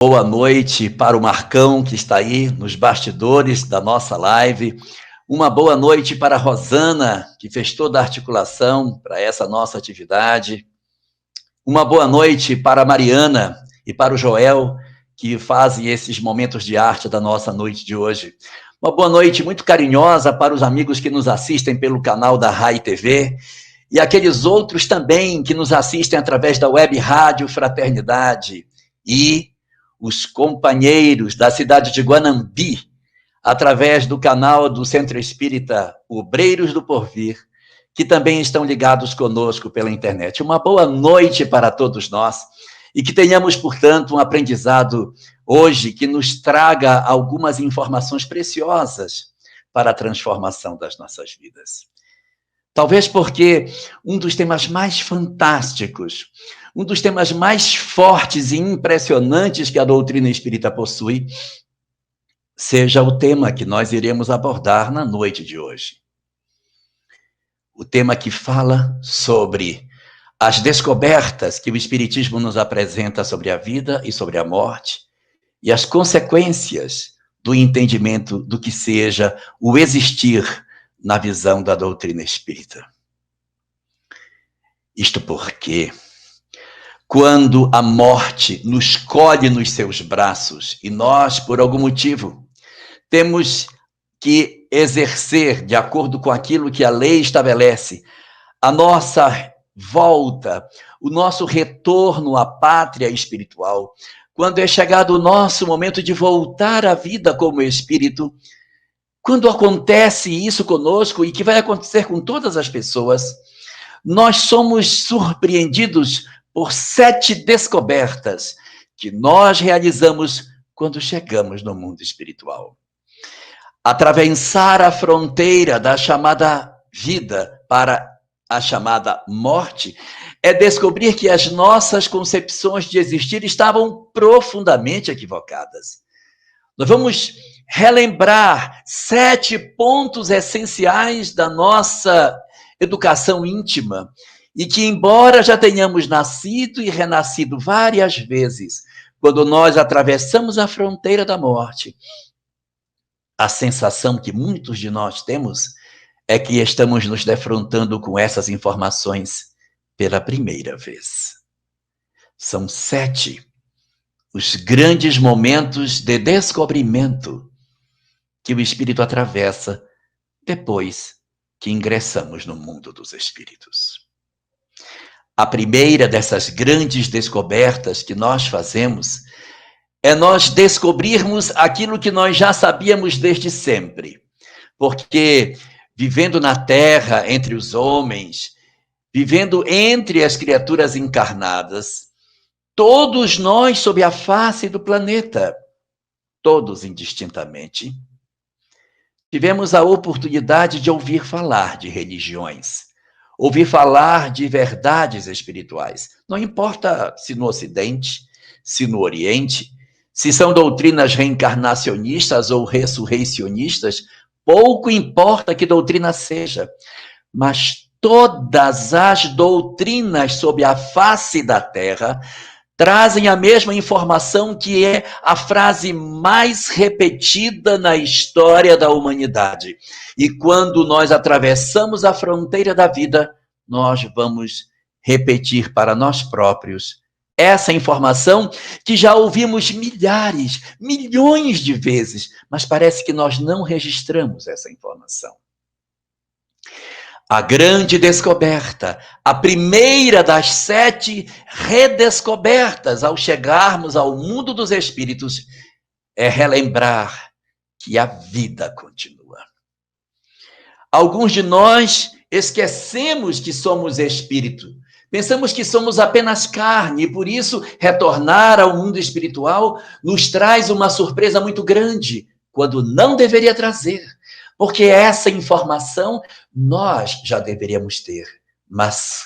Boa noite para o Marcão, que está aí nos bastidores da nossa live. Uma boa noite para a Rosana, que fez toda a articulação para essa nossa atividade. Uma boa noite para a Mariana e para o Joel, que fazem esses momentos de arte da nossa noite de hoje. Uma boa noite muito carinhosa para os amigos que nos assistem pelo canal da Rai TV e aqueles outros também que nos assistem através da Web Rádio Fraternidade e os companheiros da cidade de Guanambi, através do canal do Centro Espírita Obreiros do Porvir, que também estão ligados conosco pela internet. Uma boa noite para todos nós e que tenhamos, portanto, um aprendizado hoje que nos traga algumas informações preciosas para a transformação das nossas vidas. Talvez porque um dos temas mais fantásticos, um dos temas mais fortes e impressionantes que a doutrina espírita possui, seja o tema que nós iremos abordar na noite de hoje. O tema que fala sobre as descobertas que o Espiritismo nos apresenta sobre a vida e sobre a morte e as consequências do entendimento do que seja o existir na visão da doutrina espírita. Isto porque, quando a morte nos colhe nos seus braços e nós, por algum motivo, temos que exercer, de acordo com aquilo que a lei estabelece, a nossa volta, o nosso retorno à pátria espiritual, quando é chegado o nosso momento de voltar à vida como espírito, quando acontece isso conosco e que vai acontecer com todas as pessoas, nós somos surpreendidos por 7 descobertas que nós realizamos quando chegamos no mundo espiritual. Atravessar a fronteira da chamada vida para a chamada morte é descobrir que as nossas concepções de existir estavam profundamente equivocadas. Nós vamos relembrar 7 pontos essenciais da nossa educação íntima e que, embora já tenhamos nascido e renascido várias vezes, quando nós atravessamos a fronteira da morte, a sensação que muitos de nós temos é que estamos nos defrontando com essas informações pela primeira vez. São 7 os grandes momentos de descobrimento que o espírito atravessa depois que ingressamos no mundo dos espíritos. A primeira dessas grandes descobertas que nós fazemos é nós descobrirmos aquilo que nós já sabíamos desde sempre. Porque vivendo na Terra, entre os homens, vivendo entre as criaturas encarnadas, todos nós sob a face do planeta, todos indistintamente, tivemos a oportunidade de ouvir falar de religiões, ouvir falar de verdades espirituais. Não importa se no Ocidente, se no Oriente, se são doutrinas reencarnacionistas ou ressurreicionistas, pouco importa que doutrina seja, mas todas as doutrinas sob a face da Terra trazem a mesma informação que é a frase mais repetida na história da humanidade. E quando nós atravessamos a fronteira da vida, nós vamos repetir para nós próprios essa informação que já ouvimos milhares, milhões de vezes, mas parece que nós não registramos essa informação. A grande descoberta, a primeira das 7 redescobertas ao chegarmos ao mundo dos espíritos, é relembrar que a vida continua. Alguns de nós esquecemos que somos espírito. Pensamos que somos apenas carne e, por isso, retornar ao mundo espiritual nos traz uma surpresa muito grande, quando não deveria trazer. Porque essa informação nós já deveríamos ter. Mas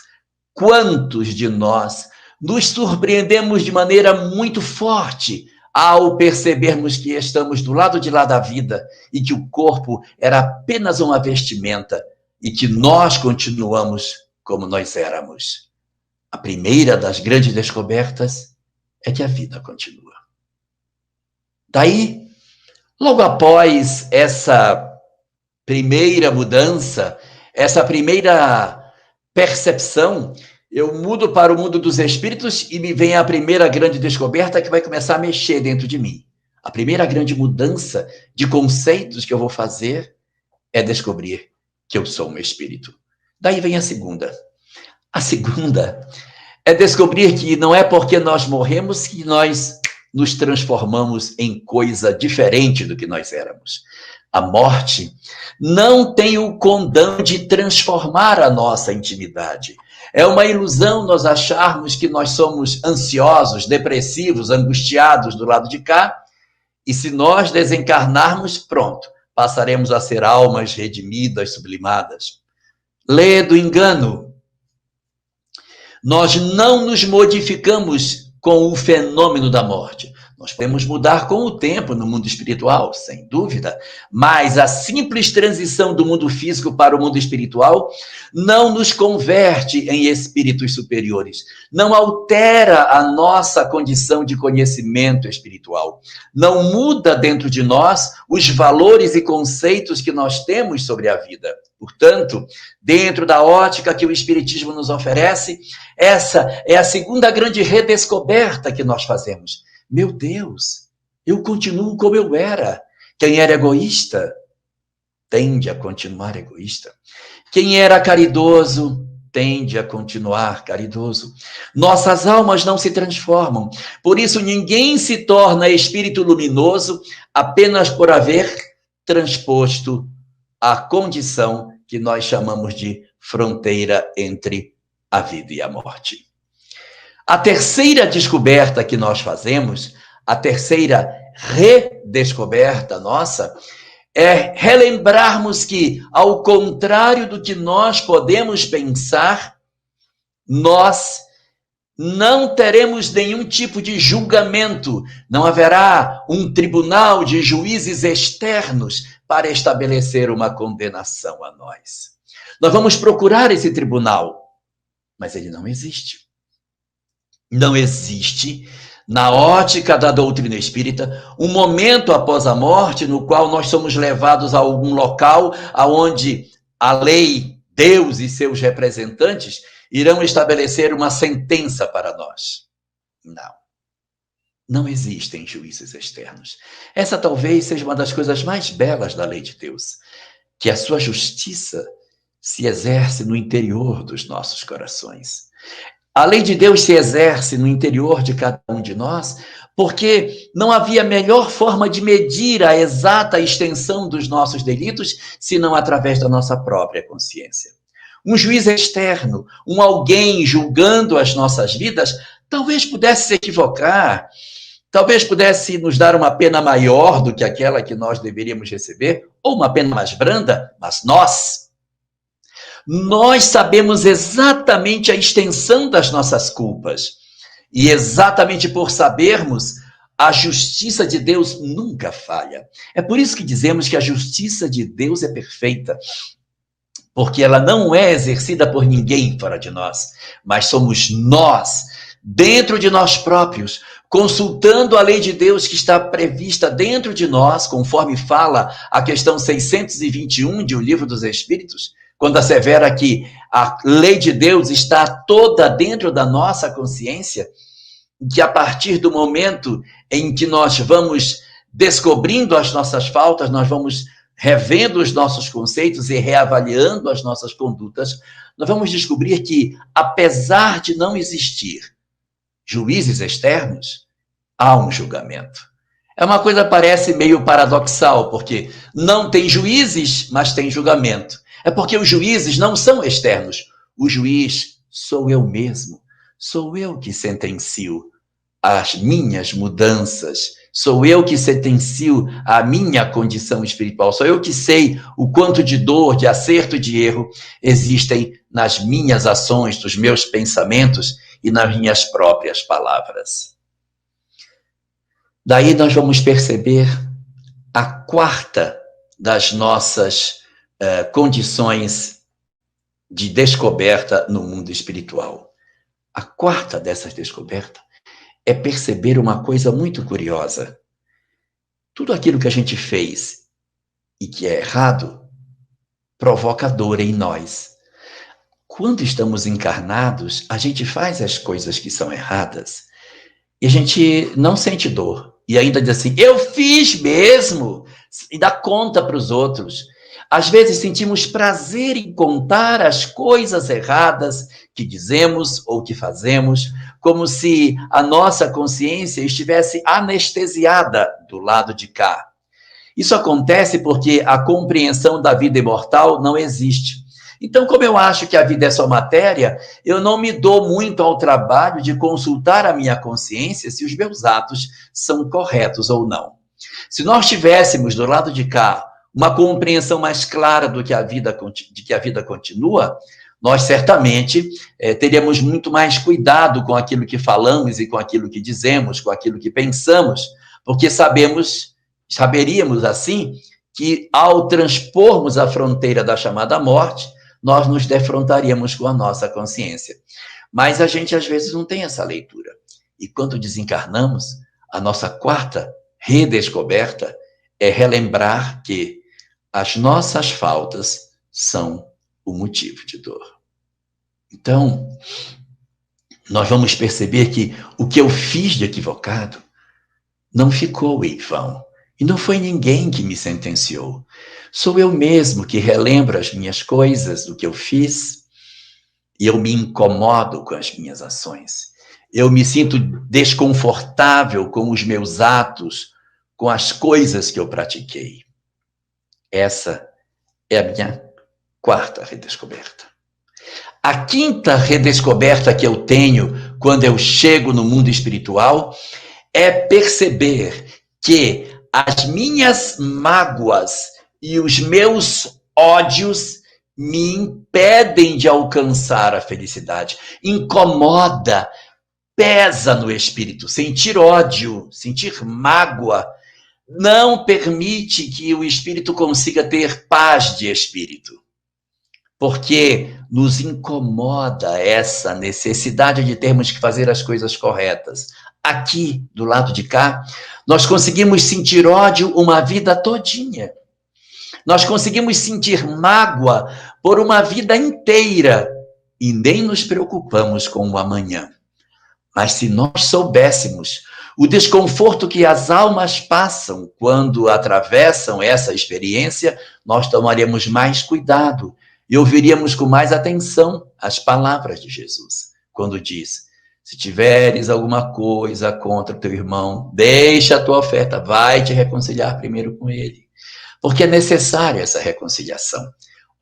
quantos de nós nos surpreendemos de maneira muito forte ao percebermos que estamos do lado de lá da vida e que o corpo era apenas uma vestimenta e que nós continuamos como nós éramos? A primeira das grandes descobertas é que a vida continua. Daí, logo após essa primeira mudança, essa primeira percepção, eu mudo para o mundo dos espíritos e me vem a primeira grande descoberta que vai começar a mexer dentro de mim. A primeira grande mudança de conceitos que eu vou fazer é descobrir que eu sou um espírito. Daí vem a segunda. A segunda é descobrir que não é porque nós morremos que nós nos transformamos em coisa diferente do que nós éramos. A morte não tem o condão de transformar a nossa intimidade. É uma ilusão nós acharmos que nós somos ansiosos, depressivos, angustiados do lado de cá, e se nós desencarnarmos, pronto, passaremos a ser almas redimidas, sublimadas. Lê do engano. Nós não nos modificamos com o fenômeno da morte. Nós podemos mudar com o tempo no mundo espiritual, sem dúvida, mas a simples transição do mundo físico para o mundo espiritual não nos converte em espíritos superiores, não altera a nossa condição de conhecimento espiritual, não muda dentro de nós os valores e conceitos que nós temos sobre a vida. Portanto, dentro da ótica que o Espiritismo nos oferece, essa é a segunda grande redescoberta que nós fazemos. Meu Deus, eu continuo como eu era. Quem era egoísta tende a continuar egoísta. Quem era caridoso tende a continuar caridoso. Nossas almas não se transformam. Por isso, ninguém se torna espírito luminoso apenas por haver transposto a condição que nós chamamos de fronteira entre a vida e a morte. A terceira descoberta que nós fazemos, a terceira redescoberta nossa, é relembrarmos que, ao contrário do que nós podemos pensar, nós não teremos nenhum tipo de julgamento, não haverá um tribunal de juízes externos para estabelecer uma condenação a nós. Nós vamos procurar esse tribunal, mas ele não existe. Não existe, na ótica da doutrina espírita, um momento após a morte no qual nós somos levados a algum local onde a lei, Deus e seus representantes irão estabelecer uma sentença para nós. Não existem juízes externos. Essa talvez seja uma das coisas mais belas da lei de Deus, que a sua justiça se exerce no interior dos nossos corações. A lei de Deus se exerce no interior de cada um de nós, porque não havia melhor forma de medir a exata extensão dos nossos delitos, senão através da nossa própria consciência. Um juiz externo, um alguém julgando as nossas vidas, talvez pudesse se equivocar, talvez pudesse nos dar uma pena maior do que aquela que nós deveríamos receber, ou uma pena mais branda, mas nós sabemos exatamente a extensão das nossas culpas. E exatamente por sabermos, a justiça de Deus nunca falha. É por isso que dizemos que a justiça de Deus é perfeita. Porque ela não é exercida por ninguém fora de nós, mas somos nós, dentro de nós próprios, consultando a lei de Deus que está prevista dentro de nós, conforme fala a questão 621 de O Livro dos Espíritos, quando assevera que a lei de Deus está toda dentro da nossa consciência, que a partir do momento em que nós vamos descobrindo as nossas faltas, nós vamos revendo os nossos conceitos e reavaliando as nossas condutas, nós vamos descobrir que, apesar de não existir juízes externos, há um julgamento. É uma coisa que parece meio paradoxal, porque não tem juízes, mas tem julgamento. É porque os juízes não são externos. O juiz sou eu mesmo. Sou eu que sentencio as minhas mudanças. Sou eu que sentencio a minha condição espiritual. Sou eu que sei o quanto de dor, de acerto e de erro existem nas minhas ações, nos meus pensamentos e nas minhas próprias palavras. Daí nós vamos perceber a quarta das nossas condições de descoberta no mundo espiritual. A quarta dessas descobertas é perceber uma coisa muito curiosa, Tudo aquilo que a gente fez e que é errado provoca dor em nós. Quando estamos encarnados, a gente faz as coisas que são erradas e a gente não sente dor. E ainda diz assim, eu fiz mesmo, e dá conta para os outros. Às vezes sentimos prazer em contar as coisas erradas que dizemos ou que fazemos, como se a nossa consciência estivesse anestesiada do lado de cá. Isso acontece porque a compreensão da vida imortal não existe. Então, como eu acho que a vida é só matéria, eu não me dou muito ao trabalho de consultar a minha consciência se os meus atos são corretos ou não. Se nós tivéssemos do lado de cá uma compreensão mais clara de que a vida continua, nós certamente teríamos muito mais cuidado com aquilo que falamos e com aquilo que dizemos, com aquilo que pensamos, porque saberíamos assim que ao transpormos a fronteira da chamada morte, nós nos defrontaríamos com a nossa consciência. Mas a gente às vezes não tem essa leitura. E quando desencarnamos, a nossa quarta redescoberta é relembrar que as nossas faltas são o motivo de dor. Então, nós vamos perceber que o que eu fiz de equivocado não ficou em vão. E não foi ninguém que me sentenciou. Sou eu mesmo que relembro as minhas coisas, do que eu fiz, e eu me incomodo com as minhas ações. Eu me sinto desconfortável com os meus atos, com as coisas que eu pratiquei. Essa é a minha quarta redescoberta. A quinta redescoberta que eu tenho quando eu chego no mundo espiritual é perceber que as minhas mágoas e os meus ódios me impedem de alcançar a felicidade. Incomoda, pesa no espírito. Sentir ódio, sentir mágoa, não permite que o espírito consiga ter paz de espírito. Porque nos incomoda essa necessidade de termos que fazer as coisas corretas. Aqui, do lado de cá, nós conseguimos sentir ódio uma vida todinha. Nós conseguimos sentir mágoa por uma vida inteira e nem nos preocupamos com o amanhã. Mas se nós soubéssemos o desconforto que as almas passam quando atravessam essa experiência, nós tomaríamos mais cuidado e ouviríamos com mais atenção as palavras de Jesus, quando diz: se tiveres alguma coisa contra o teu irmão, deixa a tua oferta, vai te reconciliar primeiro com ele. Porque é necessária essa reconciliação.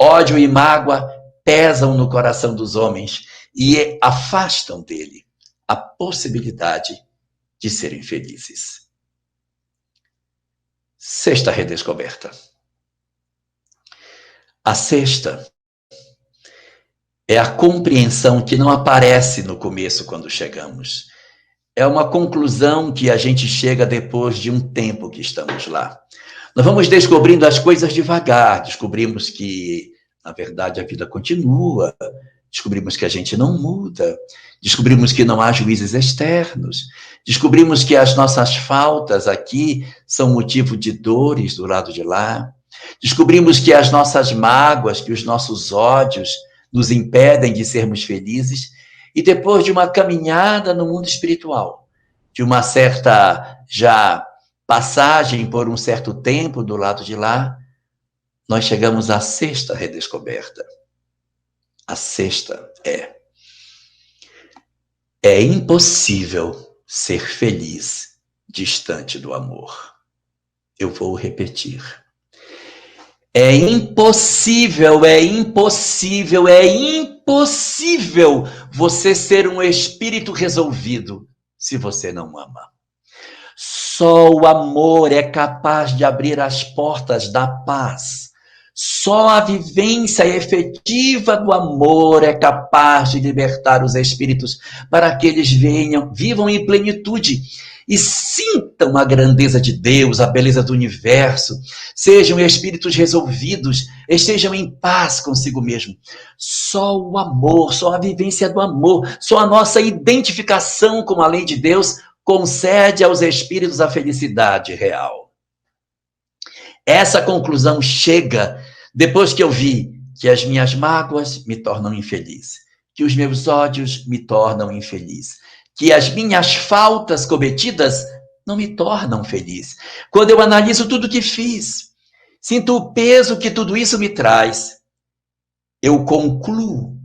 Ódio e mágoa pesam no coração dos homens e afastam dele a possibilidade de serem felizes. Sexta redescoberta. A sexta é a compreensão que não aparece no começo quando chegamos. É uma conclusão que a gente chega depois de um tempo que estamos lá. Nós vamos descobrindo as coisas devagar, descobrimos que, na verdade, a vida continua, descobrimos que a gente não muda, descobrimos que não há juízes externos, descobrimos que as nossas faltas aqui são motivo de dores do lado de lá, descobrimos que as nossas mágoas, que os nossos ódios nos impedem de sermos felizes, e depois de uma caminhada no mundo espiritual, de uma certa já passagem por um certo tempo do lado de lá, nós chegamos à sexta redescoberta. A sexta é impossível ser feliz distante do amor. Eu vou repetir. É impossível você ser um espírito resolvido se você não ama. Só o amor é capaz de abrir as portas da paz. Só a vivência efetiva do amor é capaz de libertar os espíritos para que eles vivam em plenitude e sintam a grandeza de Deus, a beleza do universo, sejam espíritos resolvidos, estejam em paz consigo mesmo. Só o amor, só a vivência do amor, só a nossa identificação com a lei de Deus concede aos espíritos a felicidade real. Essa conclusão chega depois que eu vi que as minhas mágoas me tornam infeliz, que os meus ódios me tornam infeliz, que as minhas faltas cometidas não me tornam feliz. Quando eu analiso tudo que fiz, sinto o peso que tudo isso me traz, eu concluo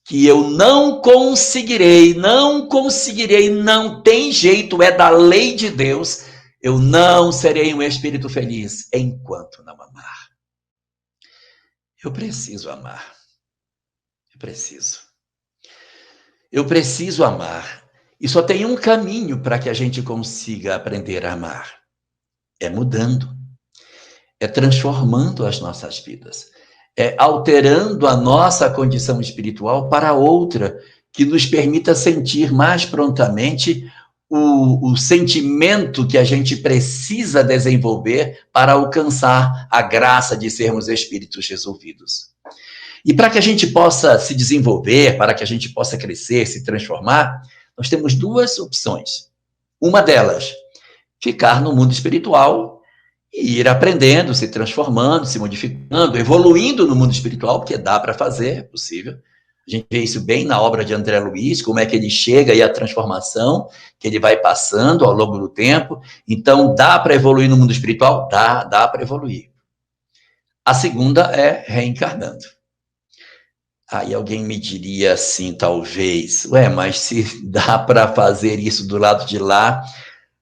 que eu não conseguirei, não tem jeito, é da lei de Deus, eu não serei um espírito feliz enquanto não amar. Eu preciso amar. Eu preciso amar. E só tem um caminho para que a gente consiga aprender a amar. É mudando. É transformando as nossas vidas. É alterando a nossa condição espiritual para outra, que nos permita sentir mais prontamente o sentimento que a gente precisa desenvolver para alcançar a graça de sermos espíritos resolvidos. E para que a gente possa se desenvolver, para que a gente possa crescer, se transformar, nós temos duas opções. Uma delas, ficar no mundo espiritual e ir aprendendo, se transformando, se modificando, evoluindo no mundo espiritual, porque dá para fazer, é possível. A gente vê isso bem na obra de André Luiz, como é que ele chega e a transformação que ele vai passando ao longo do tempo. Então, dá para evoluir no mundo espiritual? Dá para evoluir. A segunda é reencarnando. Aí alguém me diria assim, talvez, mas se dá para fazer isso do lado de lá,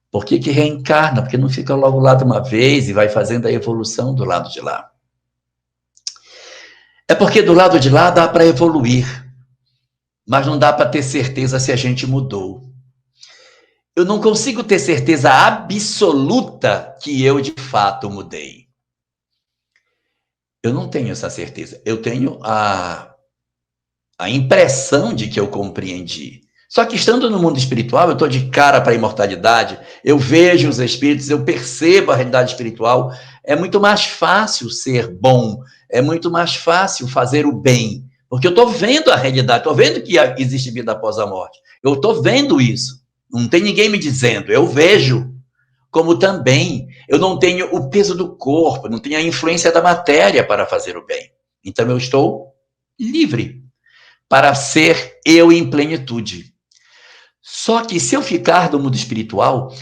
por que reencarna? Porque não fica logo lá de uma vez e vai fazendo a evolução do lado de lá. É porque do lado de lá dá para evoluir, mas não dá para ter certeza se a gente mudou. Eu não consigo ter certeza absoluta que eu de fato mudei. Eu não tenho essa certeza. Eu tenho a impressão de que eu compreendi. Só que estando no mundo espiritual, eu estou de cara para a imortalidade, eu vejo os espíritos, eu percebo a realidade espiritual, é muito mais fácil ser bom, é muito mais fácil fazer o bem, porque eu estou vendo a realidade, estou vendo que existe vida após a morte, eu estou vendo isso, não tem ninguém me dizendo, eu vejo, como também eu não tenho o peso do corpo, não tenho a influência da matéria para fazer o bem, então eu estou livre para ser eu em plenitude. Só que se eu ficar no mundo espiritual,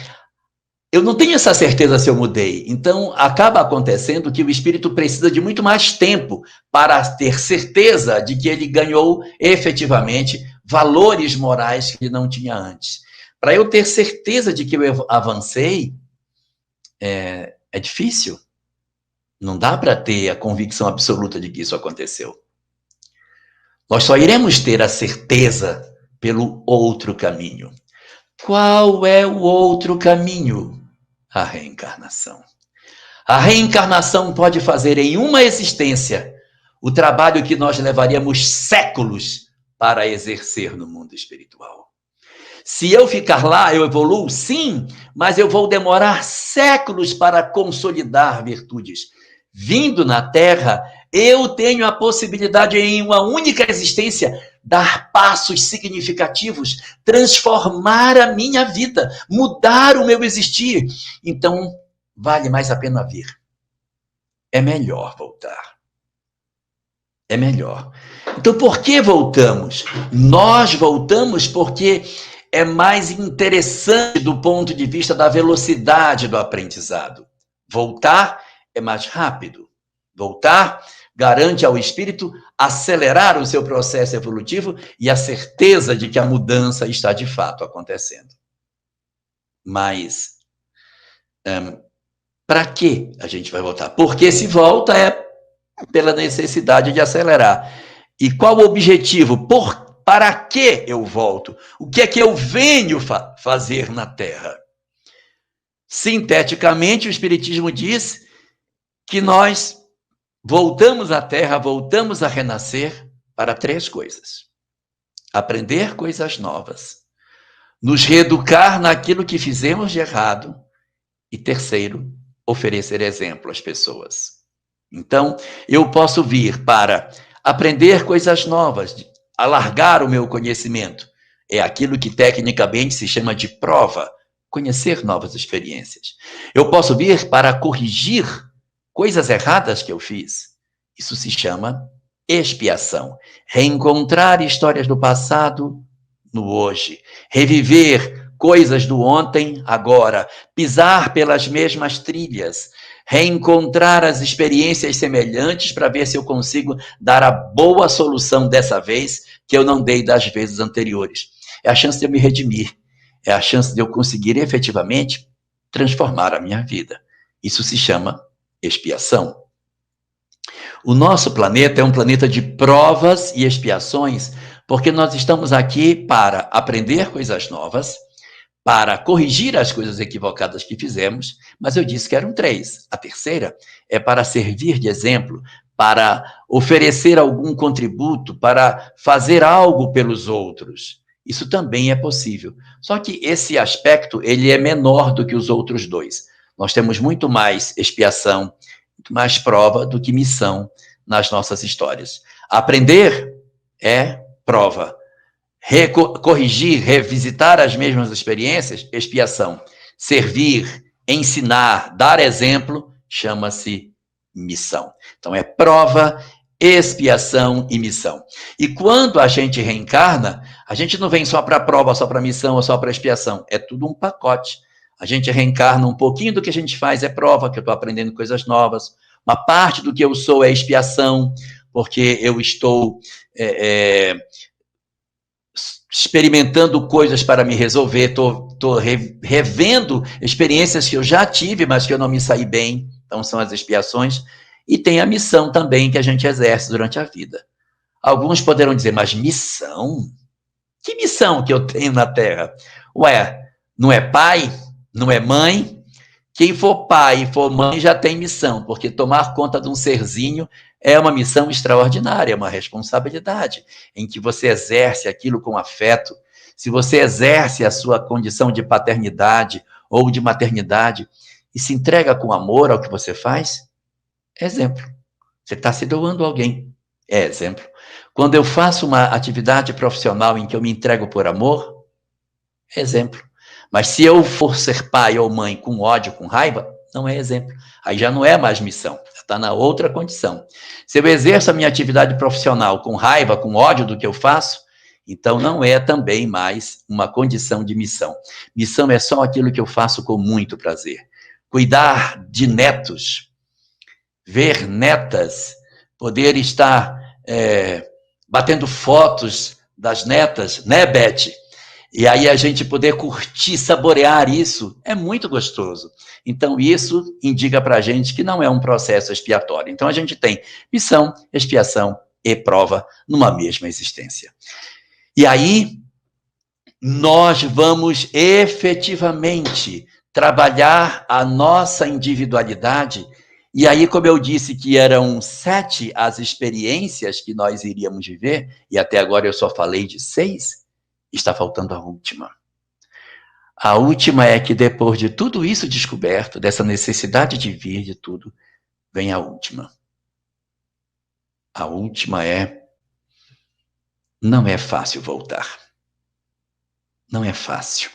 eu não tenho essa certeza se eu mudei. Então, acaba acontecendo que o espírito precisa de muito mais tempo para ter certeza de que ele ganhou efetivamente valores morais que ele não tinha antes. Para eu ter certeza de que eu avancei, é difícil. Não dá para ter a convicção absoluta de que isso aconteceu. Nós só iremos ter a certeza pelo outro caminho. Qual é o outro caminho? A reencarnação. A reencarnação pode fazer em uma existência o trabalho que nós levaríamos séculos para exercer no mundo espiritual. Se eu ficar lá, eu evoluo? Sim, mas eu vou demorar séculos para consolidar virtudes. Vindo na Terra, eu tenho a possibilidade, em uma única existência, dar passos significativos, transformar a minha vida, mudar o meu existir. Então, vale mais a pena vir. É melhor voltar. É melhor. Então, por que voltamos? Nós voltamos porque é mais interessante do ponto de vista da velocidade do aprendizado. Voltar é mais rápido. Voltar garante ao espírito acelerar o seu processo evolutivo e a certeza de que a mudança está de fato acontecendo. Mas, para que a gente vai voltar? Porque se volta é pela necessidade de acelerar. E qual o objetivo? Para que eu volto? O que é que eu venho fazer na Terra? Sinteticamente, o Espiritismo diz que nós voltamos à Terra, voltamos a renascer para 3 coisas. Aprender coisas novas, nos reeducar naquilo que fizemos de errado e, terceiro, oferecer exemplo às pessoas. Então, eu posso vir para aprender coisas novas, alargar o meu conhecimento. É aquilo que tecnicamente se chama de prova, conhecer novas experiências. Eu posso vir para corrigir coisas erradas que eu fiz. Isso se chama expiação. Reencontrar histórias do passado no hoje. Reviver coisas do ontem, agora. Pisar pelas mesmas trilhas. Reencontrar as experiências semelhantes para ver se eu consigo dar a boa solução dessa vez que eu não dei das vezes anteriores. É a chance de eu me redimir. É a chance de eu conseguir efetivamente transformar a minha vida. Isso se chama expiação. O nosso planeta é um planeta de provas e expiações, porque nós estamos aqui para aprender coisas novas, para corrigir as coisas equivocadas que fizemos, mas eu disse que eram 3. A terceira é para servir de exemplo, para oferecer algum contributo, para fazer algo pelos outros. Isso também é possível. Só que esse aspecto, ele é menor do que os outros 2. Nós temos muito mais expiação, muito mais prova do que missão nas nossas histórias. Aprender é prova. Corrigir, revisitar as mesmas experiências, expiação. Servir, ensinar, dar exemplo, chama-se missão. Então é prova, expiação e missão. E quando a gente reencarna, a gente não vem só para a prova, só para a missão ou só para a expiação. É tudo um pacote. A gente reencarna, um pouquinho do que a gente faz é prova, que eu estou aprendendo coisas novas. Uma parte do que eu sou é expiação, porque eu estou experimentando coisas para me resolver, estou revendo experiências que eu já tive, mas que eu não me saí bem. Então são as expiações. E tem a missão também que a gente exerce durante a vida. Alguns poderão dizer, mas missão? Que missão que eu tenho na Terra? Ué, não é pai? Não é mãe? Quem for pai e for mãe já tem missão, porque tomar conta de um serzinho é uma missão extraordinária, é uma responsabilidade, em que você exerce aquilo com afeto. Se você exerce a sua condição de paternidade ou de maternidade e se entrega com amor ao que você faz, é exemplo. Você está se doando a alguém, é exemplo. Quando eu faço uma atividade profissional em que eu me entrego por amor, é exemplo. Mas se eu for ser pai ou mãe com ódio, com raiva, não é exemplo. Aí já não é mais missão, está na outra condição. Se eu exerço a minha atividade profissional com raiva, com ódio do que eu faço, então não é também mais uma condição de missão. Missão é só aquilo que eu faço com muito prazer. Cuidar de netos, ver netas, poder estar batendo fotos das netas, né, Beth? E aí a gente poder curtir, saborear isso, é muito gostoso. Então isso indica para a gente que não é um processo expiatório. Então a gente tem missão, expiação e prova numa mesma existência. E aí nós vamos efetivamente trabalhar a nossa individualidade. E aí, como eu disse que eram 7 as experiências que nós iríamos viver, e até agora eu só falei de 6, está faltando a última. A última é que depois de tudo isso descoberto, dessa necessidade de vir de tudo, vem a última. A última não é fácil voltar. Não é fácil.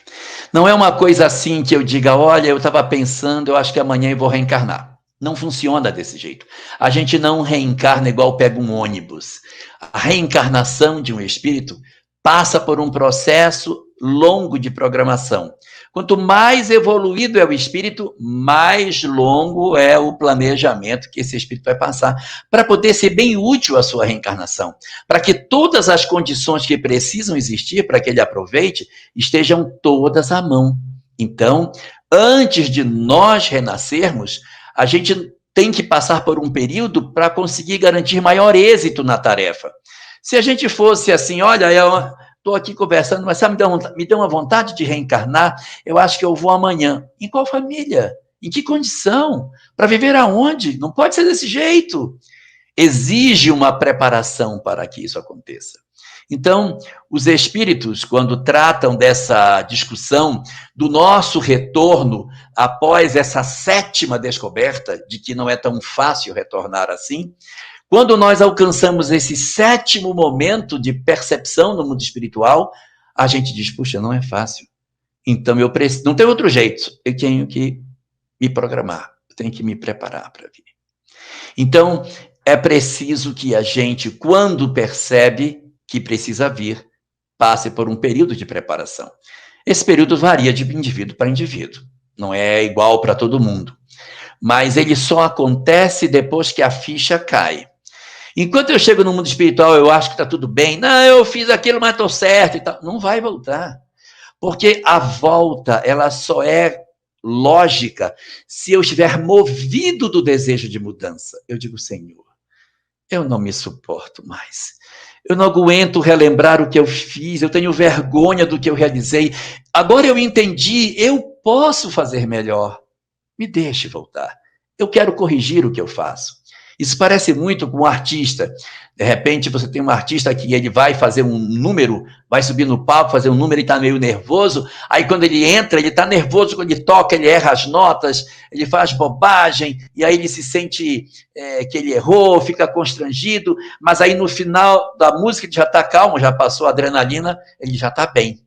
Não é uma coisa assim que eu diga, olha, eu estava pensando, eu acho que amanhã eu vou reencarnar. Não funciona desse jeito. A gente não reencarna igual pega um ônibus. A reencarnação de um espírito passa por um processo longo de programação. Quanto mais evoluído é o espírito, mais longo é o planejamento que esse espírito vai passar para poder ser bem útil à sua reencarnação, para que todas as condições que precisam existir para que ele aproveite estejam todas à mão. Então, antes de nós renascermos, a gente tem que passar por um período para conseguir garantir maior êxito na tarefa. Se a gente fosse assim, olha, eu estou aqui conversando, mas sabe, me deu uma vontade de reencarnar, eu acho que eu vou amanhã. Em qual família? Em que condição? Para viver aonde? Não pode ser desse jeito. Exige uma preparação para que isso aconteça. Então, os espíritos, quando tratam dessa discussão do nosso retorno após essa 7ª descoberta, de que não é tão fácil retornar assim, quando nós alcançamos esse 7º momento de percepção no mundo espiritual, a gente diz, puxa, não é fácil. Então, eu preciso, não tem outro jeito, eu tenho que me programar, eu tenho que me preparar para vir. Então, é preciso que a gente, quando percebe que precisa vir, passe por um período de preparação. Esse período varia de indivíduo para indivíduo, não é igual para todo mundo. Mas ele só acontece depois que a ficha cai. Enquanto eu chego no mundo espiritual, eu acho que está tudo bem. Não, eu fiz aquilo, mas estou certo e tal. Não vai voltar. Porque a volta, ela só é lógica se eu estiver movido do desejo de mudança. Eu digo, Senhor, eu não me suporto mais. Eu não aguento relembrar o que eu fiz, eu tenho vergonha do que eu realizei. Agora eu entendi, eu posso fazer melhor. Me deixe voltar. Eu quero corrigir o que eu faço. Isso parece muito com um artista. De repente, você tem um artista que ele vai fazer um número, vai subir no palco, fazer um número e está meio nervoso. Aí, quando ele entra, ele está nervoso. Quando ele toca, ele erra as notas, ele faz bobagem, e aí ele se sente que ele errou, fica constrangido. Mas aí, no final da música, ele já está calmo, já passou a adrenalina, ele já está bem.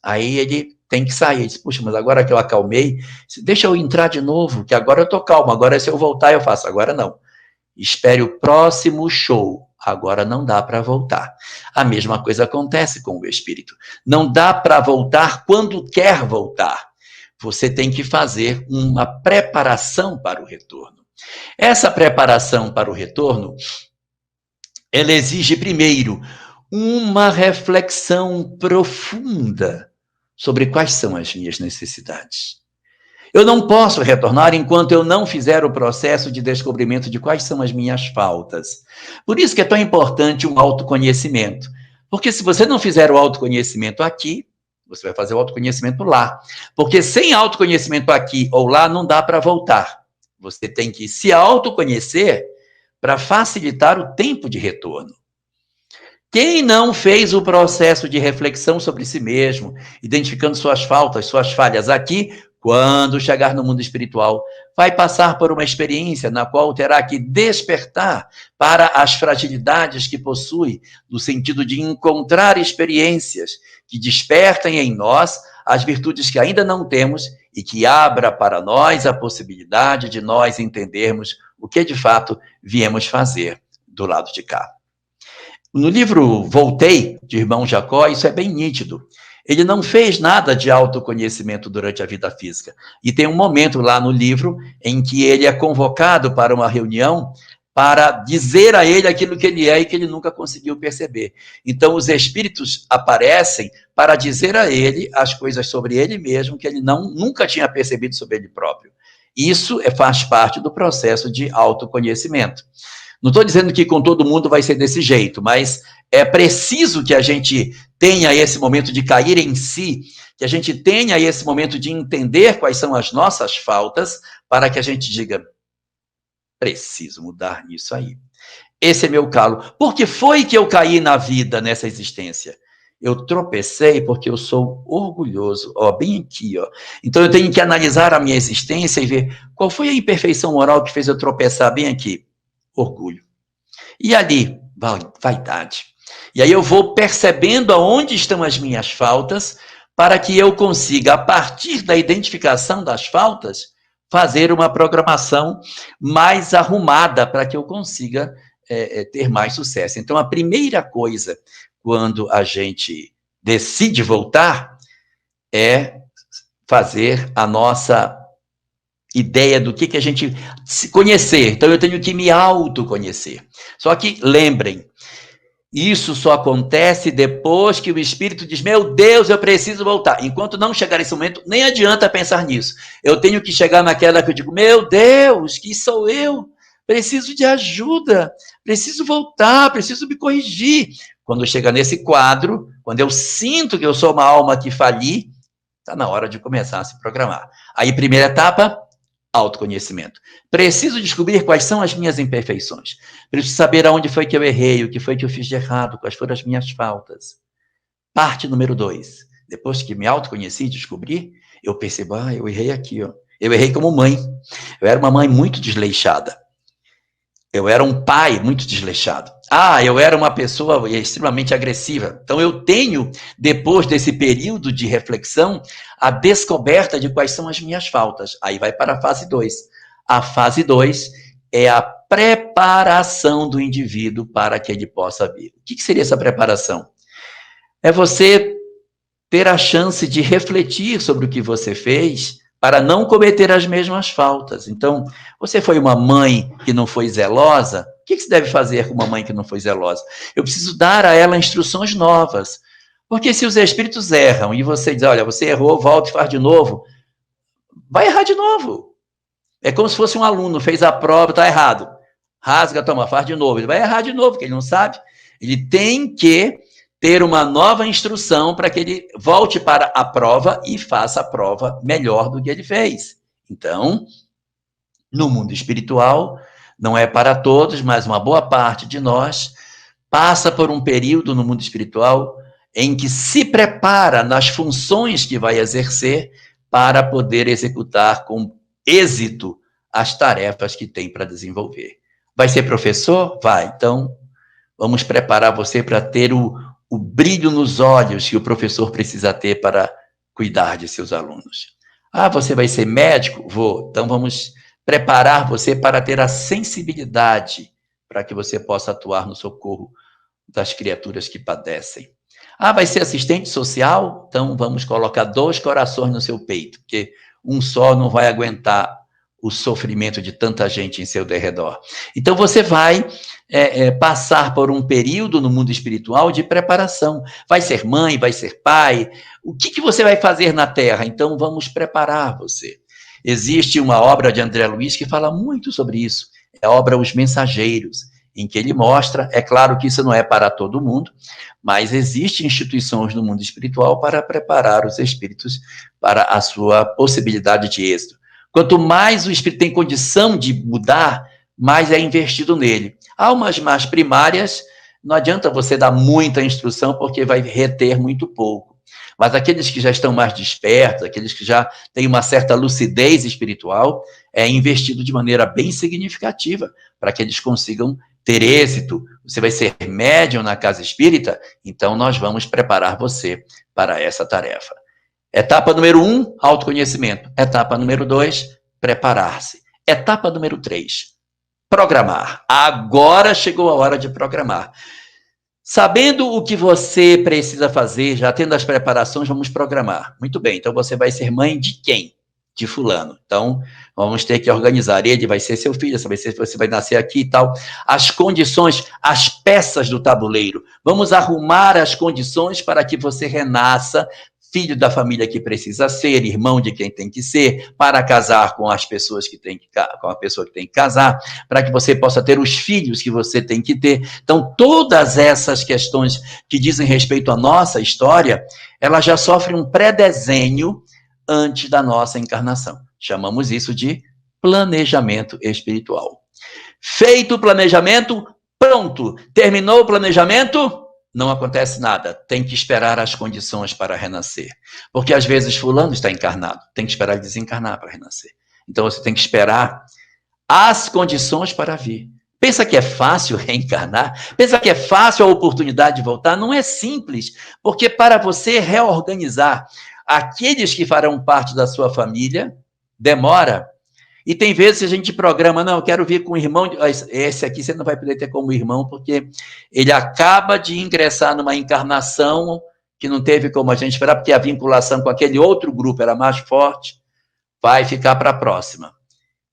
Aí ele tem que sair. Ele diz, puxa, mas agora que eu acalmei, deixa eu entrar de novo, que agora eu estou calmo. Agora, se eu voltar, eu faço. Agora não. Espere o próximo show. Agora não dá para voltar. A mesma coisa acontece com o espírito. Não dá para voltar quando quer voltar. Você tem que fazer uma preparação para o retorno. Essa preparação para o retorno, ela exige primeiro uma reflexão profunda sobre quais são as minhas necessidades. Eu não posso retornar enquanto eu não fizer o processo de descobrimento de quais são as minhas faltas. Por isso que é tão importante um autoconhecimento. Porque se você não fizer o autoconhecimento aqui, você vai fazer o autoconhecimento lá. Porque sem autoconhecimento aqui ou lá, não dá para voltar. Você tem que se autoconhecer para facilitar o tempo de retorno. Quem não fez o processo de reflexão sobre si mesmo, identificando suas faltas, suas falhas aqui, quando chegar no mundo espiritual, vai passar por uma experiência na qual terá que despertar para as fragilidades que possui, no sentido de encontrar experiências que despertem em nós as virtudes que ainda não temos e que abra para nós a possibilidade de nós entendermos o que de fato viemos fazer do lado de cá. No livro Voltei, de Irmão Jacó, isso é bem nítido. Ele não fez nada de autoconhecimento durante a vida física. E tem um momento lá no livro em que ele é convocado para uma reunião para dizer a ele aquilo que ele é e que ele nunca conseguiu perceber. Então, os espíritos aparecem para dizer a ele as coisas sobre ele mesmo que ele nunca tinha percebido sobre ele próprio. Isso faz parte do processo de autoconhecimento. Não estou dizendo que com todo mundo vai ser desse jeito, mas é preciso que a gente tenha esse momento de cair em si, que a gente tenha esse momento de entender quais são as nossas faltas, para que a gente diga, preciso mudar nisso aí. Esse é meu calo. Por que foi que eu caí na vida, nessa existência? Eu tropecei porque eu sou orgulhoso, ó, bem aqui, ó. Então eu tenho que analisar a minha existência e ver qual foi a imperfeição moral que fez eu tropeçar bem aqui. Orgulho. E ali, vaidade. E aí eu vou percebendo aonde estão as minhas faltas, para que eu consiga, a partir da identificação das faltas, fazer uma programação mais arrumada, para que eu consiga ter mais sucesso. Então, a primeira coisa, quando a gente decide voltar, é fazer a nossa ideia do que a gente se conhecer. Então, eu tenho que me autoconhecer. Só que, lembrem, isso só acontece depois que o espírito diz, meu Deus, eu preciso voltar. Enquanto não chegar esse momento, nem adianta pensar nisso. Eu tenho que chegar naquela que eu digo, meu Deus, que sou eu? Preciso de ajuda, preciso voltar, preciso me corrigir. Quando chega nesse quadro, quando eu sinto que eu sou uma alma que fali, está na hora de começar a se programar. Aí, primeira etapa, autoconhecimento. Preciso descobrir quais são as minhas imperfeições. Preciso saber aonde foi que eu errei, o que foi que eu fiz de errado, quais foram as minhas faltas. Parte número 2. Depois que me autoconheci e descobri, eu percebo, eu errei aqui, ó. Eu errei como mãe. Eu era uma mãe muito desleixada. Eu era um pai muito desleixado. Eu era uma pessoa extremamente agressiva. Então, eu tenho, depois desse período de reflexão, a descoberta de quais são as minhas faltas. Aí vai para a fase 2. A fase 2, é a preparação do indivíduo para que ele possa vir. O que seria essa preparação? É você ter a chance de refletir sobre o que você fez para não cometer as mesmas faltas. Então, você foi uma mãe que não foi zelosa, o que se deve fazer com uma mãe que não foi zelosa? Eu preciso dar a ela instruções novas. Porque se os espíritos erram e você diz, olha, você errou, volta e faz de novo, vai errar de novo. É como se fosse um aluno, fez a prova, está errado. Rasga, toma, faz de novo. Ele vai errar de novo, porque ele não sabe. Ele tem que ter uma nova instrução para que ele volte para a prova e faça a prova melhor do que ele fez. Então, no mundo espiritual, não é para todos, mas uma boa parte de nós passa por um período no mundo espiritual em que se prepara nas funções que vai exercer para poder executar com êxito as tarefas que tem para desenvolver. Vai ser professor? Vai. Então, vamos preparar você para ter o brilho nos olhos que o professor precisa ter para cuidar de seus alunos. Ah, você vai ser médico? Vou. Então, vamos preparar você para ter a sensibilidade para que você possa atuar no socorro das criaturas que padecem. Ah, vai ser assistente social? Então, vamos colocar 2 corações no seu peito, porque um só não vai aguentar o sofrimento de tanta gente em seu derredor. Então, você vai passar por um período no mundo espiritual de preparação. Vai ser mãe, vai ser pai. O que você vai fazer na Terra? Então, vamos preparar você. Existe uma obra de André Luiz que fala muito sobre isso. É a obra Os Mensageiros, em que ele mostra, é claro que isso não é para todo mundo, mas existem instituições no mundo espiritual para preparar os espíritos para a sua possibilidade de êxito. Quanto mais o espírito tem condição de mudar, mais é investido nele. Almas mais primárias, não adianta você dar muita instrução, porque vai reter muito pouco. Mas aqueles que já estão mais despertos, aqueles que já têm uma certa lucidez espiritual, é investido de maneira bem significativa para que eles consigam ter êxito. Você vai ser médium na casa espírita, então nós vamos preparar você para essa tarefa. Etapa número 1, autoconhecimento. Etapa número 2, preparar-se. Etapa número 3, programar. Agora chegou a hora de programar. Sabendo o que você precisa fazer, já tendo as preparações, vamos programar. Muito bem, então você vai ser mãe de quem? De fulano. Então, vamos ter que organizar. Ele vai ser seu filho, você vai nascer aqui e tal. As condições, as peças do tabuleiro. Vamos arrumar as condições para que você renasça, filho da família que precisa ser, irmão de quem tem que ser, para casar com as pessoas que tem que, com a pessoa que tem que casar, para que você possa ter os filhos que você tem que ter. Então, todas essas questões que dizem respeito à nossa história, elas já sofrem um pré-desenho antes da nossa encarnação. Chamamos isso de planejamento espiritual. Feito o planejamento, pronto. Terminou o planejamento, não acontece nada. Tem que esperar as condições para renascer. Porque às vezes fulano está encarnado, tem que esperar ele desencarnar para renascer. Então você tem que esperar as condições para vir. Pensa que é fácil reencarnar? Pensa que é fácil a oportunidade de voltar? Não é simples, porque para você reorganizar aqueles que farão parte da sua família, demora. E tem vezes que a gente programa, não, eu quero vir com o irmão, esse aqui você não vai poder ter como irmão, porque ele acaba de ingressar numa encarnação que não teve como a gente esperar, porque a vinculação com aquele outro grupo era mais forte, vai ficar para a próxima.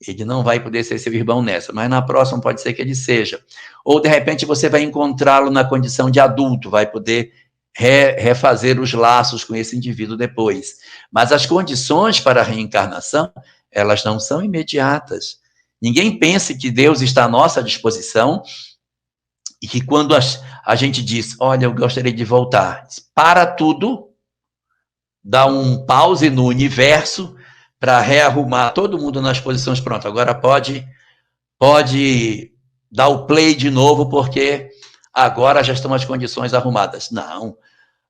Ele não vai poder ser seu irmão nessa, mas na próxima pode ser que ele seja. Ou, de repente, você vai encontrá-lo na condição de adulto, vai poder refazer os laços com esse indivíduo depois. Mas as condições para a reencarnação, elas não são imediatas. Ninguém pense que Deus está à nossa disposição e que quando a gente diz, olha, eu gostaria de voltar, para tudo, dá um pause no universo para rearrumar todo mundo nas posições. Pronto, agora pode dar o play de novo, porque agora já estão as condições arrumadas. Não,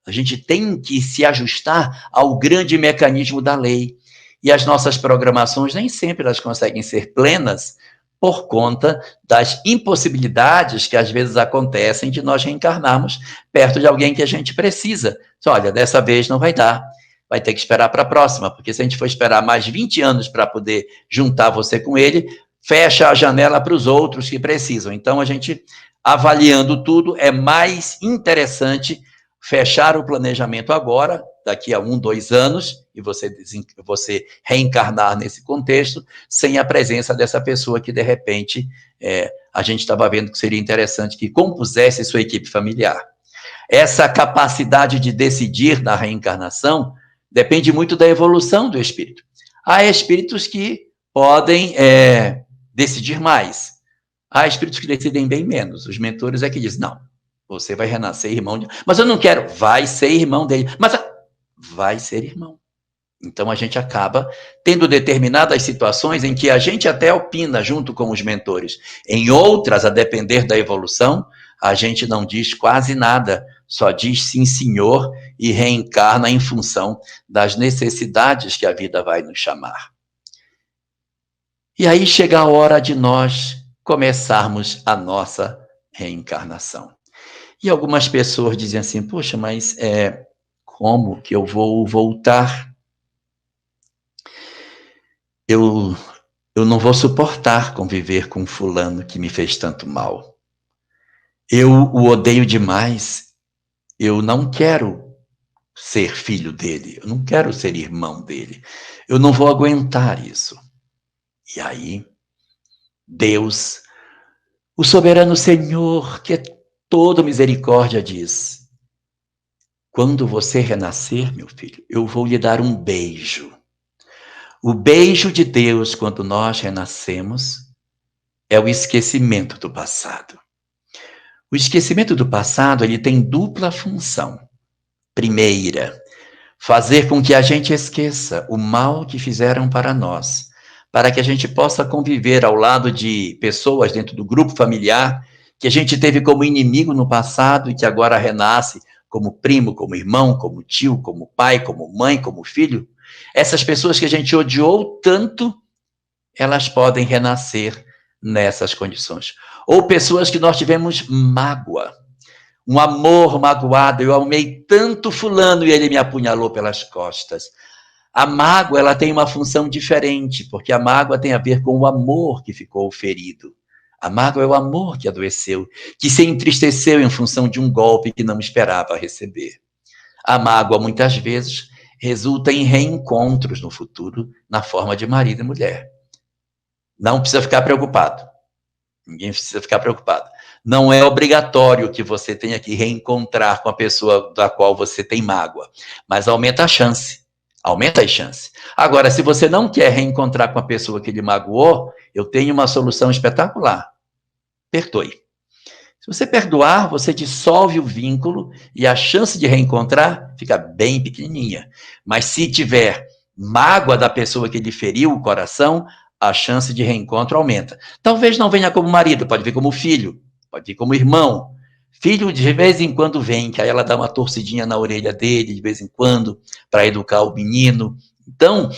a gente tem que se ajustar ao grande mecanismo da lei. E as nossas programações nem sempre elas conseguem ser plenas por conta das impossibilidades que às vezes acontecem de nós reencarnarmos perto de alguém que a gente precisa. Olha, dessa vez não vai dar, vai ter que esperar para a próxima, porque se a gente for esperar mais 20 anos para poder juntar você com ele, fecha a janela para os outros que precisam. Então, a gente, avaliando tudo, é mais interessante fechar o planejamento agora, daqui a 1, 2 anos, e você reencarnar nesse contexto, sem a presença dessa pessoa que, de repente, a gente estava vendo que seria interessante que compusesse sua equipe familiar. Essa capacidade de decidir na reencarnação depende muito da evolução do espírito. Há espíritos que podem decidir mais. Há espíritos que decidem bem menos. Os mentores é que dizem, não, você vai renascer irmão de... Mas eu não quero. Vai ser irmão dele. Mas vai ser irmão. Então, a gente acaba tendo determinadas situações em que a gente até opina junto com os mentores. Em outras, a depender da evolução, a gente não diz quase nada, só diz sim, senhor, e reencarna em função das necessidades que a vida vai nos chamar. E aí chega a hora de nós começarmos a nossa reencarnação. E algumas pessoas dizem assim, poxa, mas como que eu vou voltar? Eu não vou suportar conviver com fulano que me fez tanto mal. Eu o odeio demais. Eu não quero ser filho dele. Eu não quero ser irmão dele. Eu não vou aguentar isso. E aí, Deus, o soberano Senhor, que é todo misericórdia, diz, quando você renascer, meu filho, eu vou lhe dar um beijo. O beijo de Deus, quando nós renascemos, é o esquecimento do passado. O esquecimento do passado, ele tem dupla função. Primeira, fazer com que a gente esqueça o mal que fizeram para nós, para que a gente possa conviver ao lado de pessoas dentro do grupo familiar que a gente teve como inimigo no passado e que agora renasce como primo, como irmão, como tio, como pai, como mãe, como filho. Essas pessoas que a gente odiou tanto, elas podem renascer nessas condições. Ou pessoas que nós tivemos mágoa, um amor magoado, eu amei tanto fulano e ele me apunhalou pelas costas. A mágoa, ela tem uma função diferente, porque a mágoa tem a ver com o amor que ficou ferido. A mágoa é o amor que adoeceu, que se entristeceu em função de um golpe que não esperava receber. A mágoa, muitas vezes, resulta em reencontros no futuro, na forma de marido e mulher. Não precisa ficar preocupado. Ninguém precisa ficar preocupado. Não é obrigatório que você tenha que reencontrar com a pessoa da qual você tem mágoa, mas aumenta a chance. Aumenta as chances. Agora, se você não quer reencontrar com a pessoa que lhe magoou, eu tenho uma solução espetacular. Perdoe. Se você perdoar, você dissolve o vínculo e a chance de reencontrar fica bem pequenininha. Mas se tiver mágoa da pessoa que lhe feriu o coração, a chance de reencontro aumenta. Talvez não venha como marido, pode vir como filho, pode vir como irmão. Filho, de vez em quando vem, que aí ela dá uma torcidinha na orelha dele, de vez em quando, para educar o menino. Então,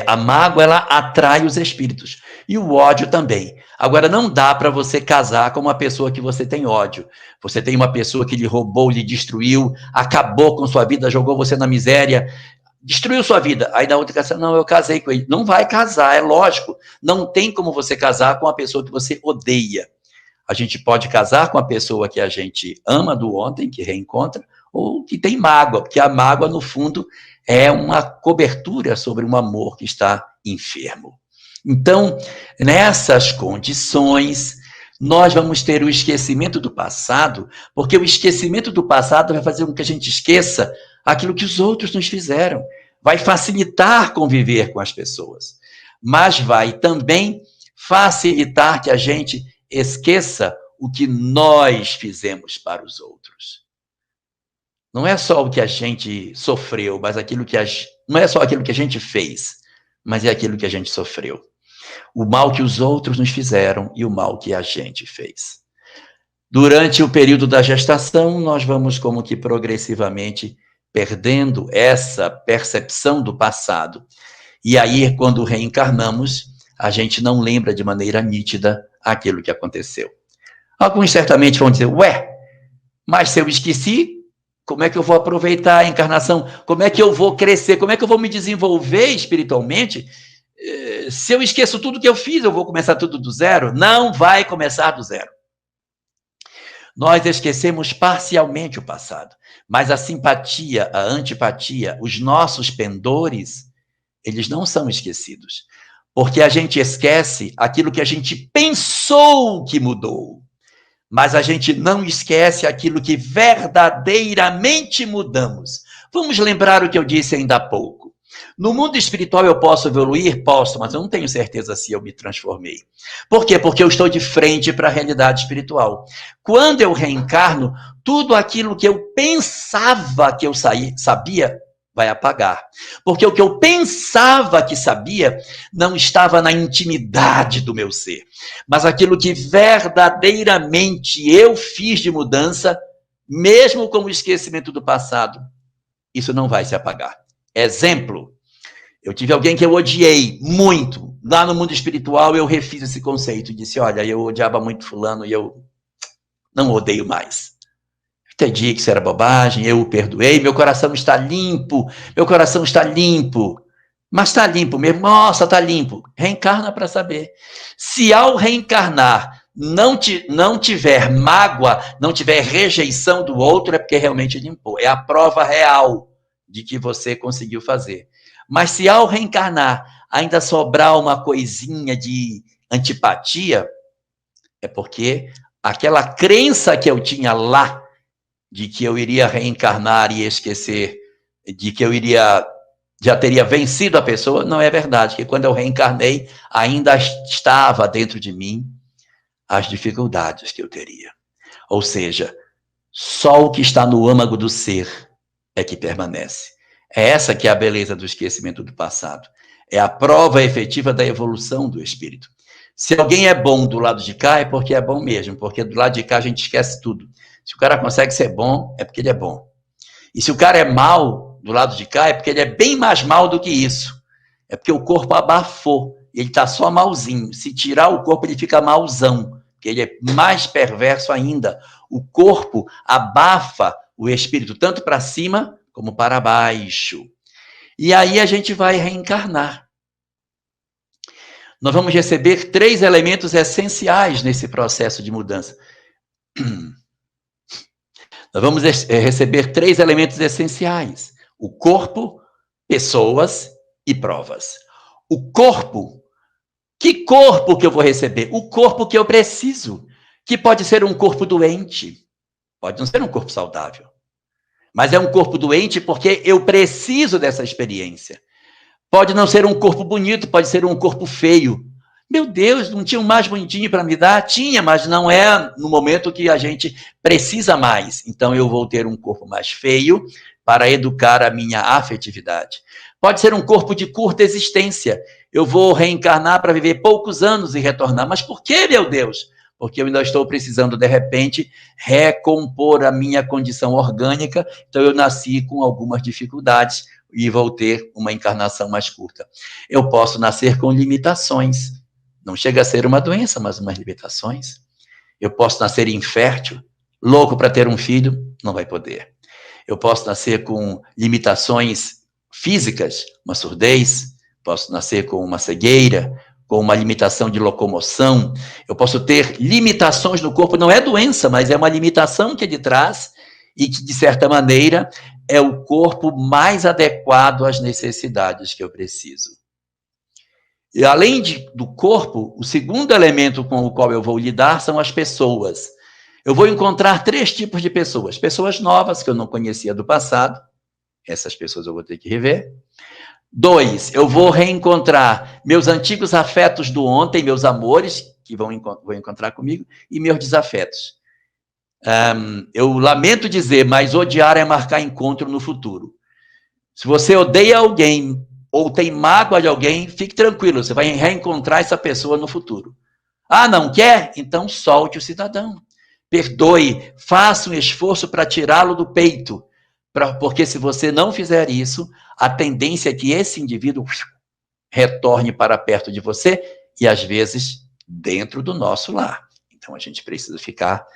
a mágoa, ela atrai os espíritos. E o ódio também. Agora, não dá para você casar com uma pessoa que você tem ódio. Você tem uma pessoa que lhe roubou, lhe destruiu, acabou com sua vida, jogou você na miséria, destruiu sua vida. Aí na outra casa, não, eu casei com ele. Não vai casar, é lógico. Não tem como você casar com uma pessoa que você odeia. A gente pode casar com a pessoa que a gente ama do ontem, que reencontra, ou que tem mágoa, porque a mágoa, no fundo, é uma cobertura sobre um amor que está enfermo. Então, nessas condições, nós vamos ter o esquecimento do passado, porque o esquecimento do passado vai fazer com que a gente esqueça aquilo que os outros nos fizeram. Vai facilitar conviver com as pessoas, mas vai também facilitar que a gente esqueça o que nós fizemos para os outros. Não é só o que a gente sofreu, mas não é só aquilo que a gente fez, mas é aquilo que a gente sofreu. O mal que os outros nos fizeram e o mal que a gente fez. Durante o período da gestação, nós vamos como que progressivamente perdendo essa percepção do passado. E aí, quando reencarnamos, a gente não lembra de maneira nítida aquilo que aconteceu. Alguns certamente vão dizer, mas se eu esqueci, como é que eu vou aproveitar a encarnação? Como é que eu vou crescer? Como é que eu vou me desenvolver espiritualmente se eu esqueço tudo que eu fiz, eu vou começar tudo do zero? Não vai começar do zero. Nós esquecemos parcialmente o passado, mas a simpatia, a antipatia, os nossos pendores, eles não são esquecidos. Porque a gente esquece aquilo que a gente pensou que mudou, mas a gente não esquece aquilo que verdadeiramente mudamos. Vamos lembrar o que eu disse ainda há pouco. No mundo espiritual eu posso evoluir? Posso, mas eu não tenho certeza se eu me transformei. Por quê? Porque eu estou de frente para a realidade espiritual. Quando eu reencarno, tudo aquilo que eu pensava que eu sabia vai apagar. Porque o que eu pensava que sabia não estava na intimidade do meu ser. Mas aquilo que verdadeiramente eu fiz de mudança, mesmo com o esquecimento do passado, isso não vai se apagar. Exemplo, eu tive alguém que eu odiei muito. Lá no mundo espiritual eu refiz esse conceito. Disse, olha, eu odiava muito fulano e eu não odeio mais. Entendi que isso era bobagem, eu o perdoei, meu coração está limpo, mas está limpo mesmo, nossa, está limpo. Reencarna para saber. Se ao reencarnar não tiver mágoa, não tiver rejeição do outro, é porque realmente limpou. É a prova real de que você conseguiu fazer. Mas se ao reencarnar ainda sobrar uma coisinha de antipatia, é porque aquela crença que eu tinha lá, de que eu iria reencarnar e esquecer, de que eu já teria vencido a pessoa, não é verdade, que quando eu reencarnei, ainda estava dentro de mim as dificuldades que eu teria. Ou seja, só o que está no âmago do ser é que permanece. É essa que é a beleza do esquecimento do passado. É a prova efetiva da evolução do espírito. Se alguém é bom do lado de cá, é porque é bom mesmo, porque do lado de cá a gente esquece tudo. Se o cara consegue ser bom, é porque ele é bom. E se o cara é mal do lado de cá, é porque ele é bem mais mal do que isso. É porque o corpo abafou. Ele está só malzinho. Se tirar o corpo, ele fica malzão. Porque ele é mais perverso ainda. O corpo abafa o espírito, tanto para cima como para baixo. E aí a gente vai reencarnar. Nós vamos receber 3 elementos essenciais nesse processo de mudança. Nós vamos receber 3 elementos essenciais: o corpo, pessoas e provas. O corpo, que corpo que eu vou receber? O corpo que eu preciso, que pode ser um corpo doente, pode não ser um corpo saudável, mas é um corpo doente porque eu preciso dessa experiência. Pode não ser um corpo bonito, pode ser um corpo feio. Meu Deus, não tinha um mais bonitinho para me dar? Tinha, mas não é no momento que a gente precisa mais. Então eu vou ter um corpo mais feio para educar a minha afetividade. Pode ser um corpo de curta existência. Eu vou reencarnar para viver poucos anos e retornar. Mas por que, meu Deus? Porque eu ainda estou precisando, de repente, recompor a minha condição orgânica. Então eu nasci com algumas dificuldades e vou ter uma encarnação mais curta. Eu posso nascer com limitações. Não chega a ser uma doença, mas umas limitações. Eu posso nascer infértil, louco para ter um filho, não vai poder. Eu posso nascer com limitações físicas, uma surdez, posso nascer com uma cegueira, com uma limitação de locomoção, eu posso ter limitações no corpo, não é doença, mas é uma limitação que ele traz e que, de certa maneira, é o corpo mais adequado às necessidades que eu preciso. E além do corpo, o segundo elemento com o qual eu vou lidar são as pessoas. Eu vou encontrar 3 tipos de pessoas. Pessoas novas, que eu não conhecia do passado. Essas pessoas eu vou ter que rever. 2, eu vou reencontrar meus antigos afetos do ontem, meus amores, que vou encontrar comigo, e meus desafetos. Eu lamento dizer, mas odiar é marcar encontro no futuro. Se você odeia alguém ou tem mágoa de alguém, fique tranquilo, você vai reencontrar essa pessoa no futuro. Ah, não quer? Então solte o cidadão. Perdoe, faça um esforço para tirá-lo do peito, porque se você não fizer isso, a tendência é que esse indivíduo retorne para perto de você e, às vezes, dentro do nosso lar. Então, a gente precisa ficar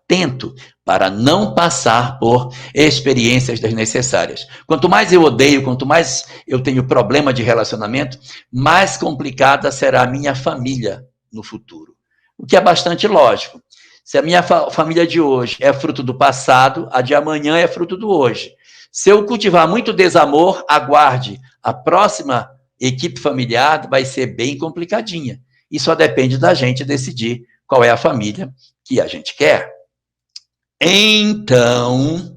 atento para não passar por experiências desnecessárias. Quanto mais eu odeio, quanto mais eu tenho problema de relacionamento, mais complicada será a minha família no futuro. O que é bastante lógico. Se a minha família de hoje é fruto do passado, a de amanhã é fruto do hoje. Se eu cultivar muito desamor, aguarde. A próxima equipe familiar vai ser bem complicadinha. E só depende da gente decidir qual é a família que a gente quer. Então,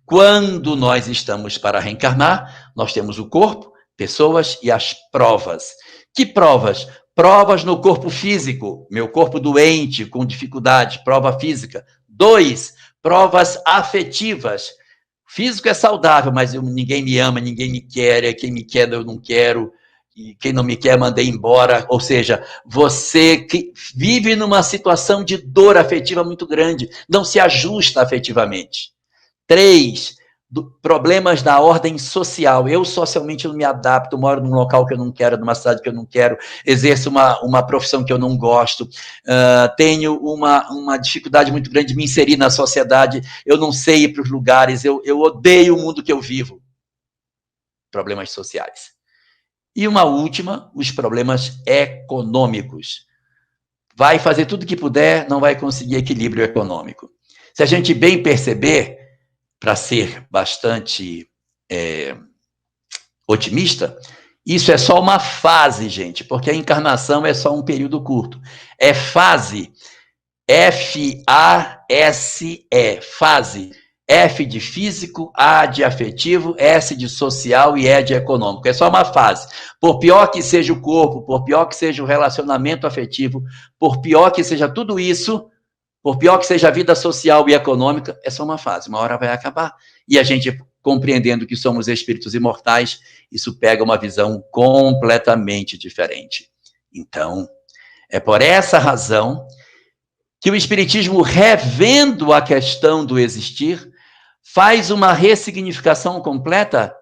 quando nós estamos para reencarnar, nós temos o corpo, pessoas e as provas. Que provas? Provas no corpo físico, meu corpo doente, com dificuldade, prova física. 2, provas afetivas. Físico é saudável, mas ninguém me ama, ninguém me quer, quem me quer eu não quero, e quem não me quer mandei embora. Ou seja, você que vive numa situação de dor afetiva muito grande, não se ajusta afetivamente. 3, problemas da ordem social. Eu socialmente não me adapto, moro num local que eu não quero, numa cidade que eu não quero, exerço uma profissão que eu não gosto, tenho uma dificuldade muito grande de me inserir na sociedade, eu não sei ir para os lugares, eu odeio o mundo que eu vivo. Problemas sociais. E uma última, os problemas econômicos. Vai fazer tudo que puder, não vai conseguir equilíbrio econômico. Se a gente bem perceber, para ser bastante otimista, isso é só uma fase, gente, porque a encarnação é só um período curto. É fase, F-A-S-E, fase. F de físico, A de afetivo, S de social e E de econômico. É só uma fase. Por pior que seja o corpo, por pior que seja o relacionamento afetivo, por pior que seja tudo isso, por pior que seja a vida social e econômica, é só uma fase. Uma hora vai acabar. E a gente, compreendendo que somos espíritos imortais, isso pega uma visão completamente diferente. Então, é por essa razão que o Espiritismo, revendo a questão do existir, faz uma ressignificação completa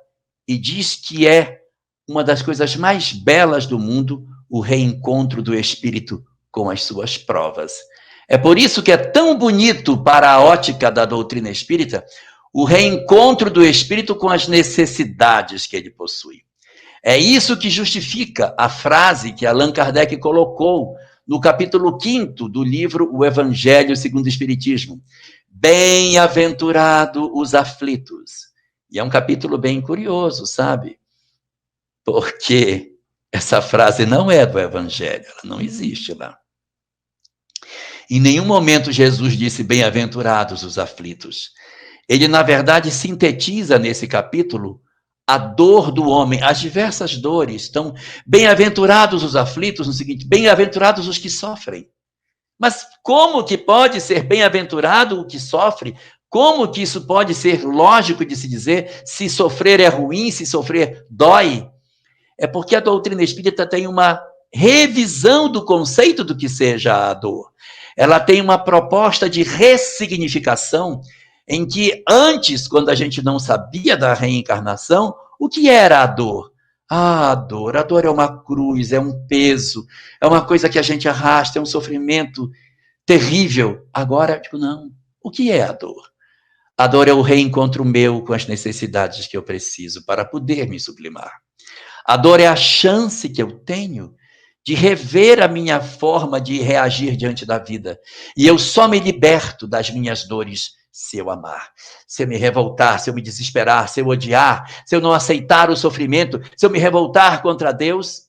e diz que é uma das coisas mais belas do mundo o reencontro do espírito com as suas provas. É por isso que é tão bonito para a ótica da doutrina espírita o reencontro do espírito com as necessidades que ele possui. É isso que justifica a frase que Allan Kardec colocou no capítulo 5º do livro O Evangelho segundo o Espiritismo. Bem-aventurado os aflitos. E é um capítulo bem curioso, sabe? Porque essa frase não é do Evangelho, ela não existe lá. Em nenhum momento Jesus disse bem-aventurados os aflitos. Ele, na verdade, sintetiza nesse capítulo a dor do homem, as diversas dores. Então, bem-aventurados os aflitos, no seguinte, bem-aventurados os que sofrem. Mas como que pode ser bem-aventurado o que sofre? Como que isso pode ser lógico de se dizer se sofrer é ruim, se sofrer dói? É porque a doutrina espírita tem uma revisão do conceito do que seja a dor. Ela tem uma proposta de ressignificação em que antes, quando a gente não sabia da reencarnação, o que era a dor? A dor é uma cruz, é um peso, é uma coisa que a gente arrasta, é um sofrimento terrível. Agora, não. O que é a dor? A dor é o reencontro meu com as necessidades que eu preciso para poder me sublimar. A dor é a chance que eu tenho de rever a minha forma de reagir diante da vida. E eu só me liberto das minhas dores se eu amar, se eu me revoltar, se eu me desesperar, se eu odiar, se eu não aceitar o sofrimento, se eu me revoltar contra Deus,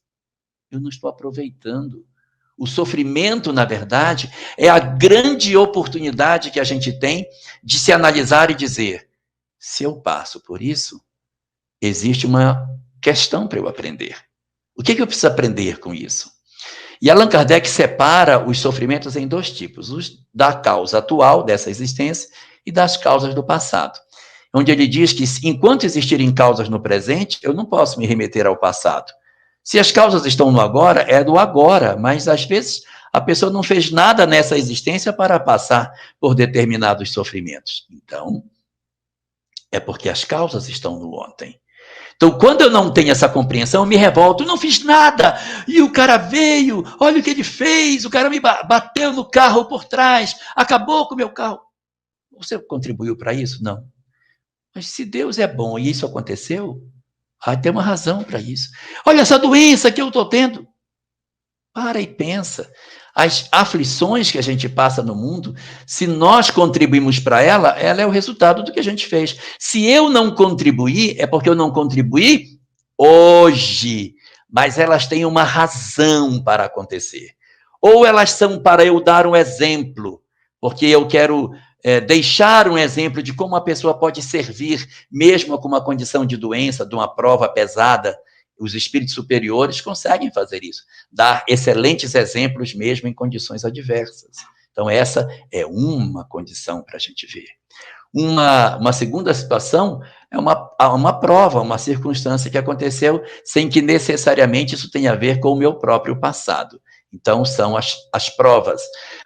eu não estou aproveitando. O sofrimento, na verdade, é a grande oportunidade que a gente tem de se analisar e dizer, se eu passo por isso, existe uma questão para eu aprender. O que eu preciso aprender com isso? E Allan Kardec separa os sofrimentos em 2 tipos, os da causa atual dessa existência e das causas do passado. Onde ele diz que, enquanto existirem causas no presente, eu não posso me remeter ao passado. Se as causas estão no agora, é do agora, mas às vezes a pessoa não fez nada nessa existência para passar por determinados sofrimentos. Então, é porque as causas estão no ontem. Então, quando eu não tenho essa compreensão, eu me revolto, eu não fiz nada, e o cara veio, olha o que ele fez, o cara me bateu no carro por trás, acabou com o meu carro. Você contribuiu para isso? Não. Mas se Deus é bom e isso aconteceu, tem uma razão para isso. Olha essa doença que eu estou tendo. Para e pensa. As aflições que a gente passa no mundo, se nós contribuímos para ela é o resultado do que a gente fez. Se eu não contribuir, é porque eu não contribuí hoje, mas elas têm uma razão para acontecer. Ou elas são para eu dar um exemplo, porque eu quero deixar um exemplo de como a pessoa pode servir, mesmo com uma condição de doença, de uma prova pesada. Os espíritos superiores conseguem fazer isso, dar excelentes exemplos mesmo em condições adversas. Então, essa é uma condição para a gente ver. Uma segunda situação é uma prova, uma circunstância que aconteceu sem que necessariamente isso tenha a ver com o meu próprio passado. Então, são as provas.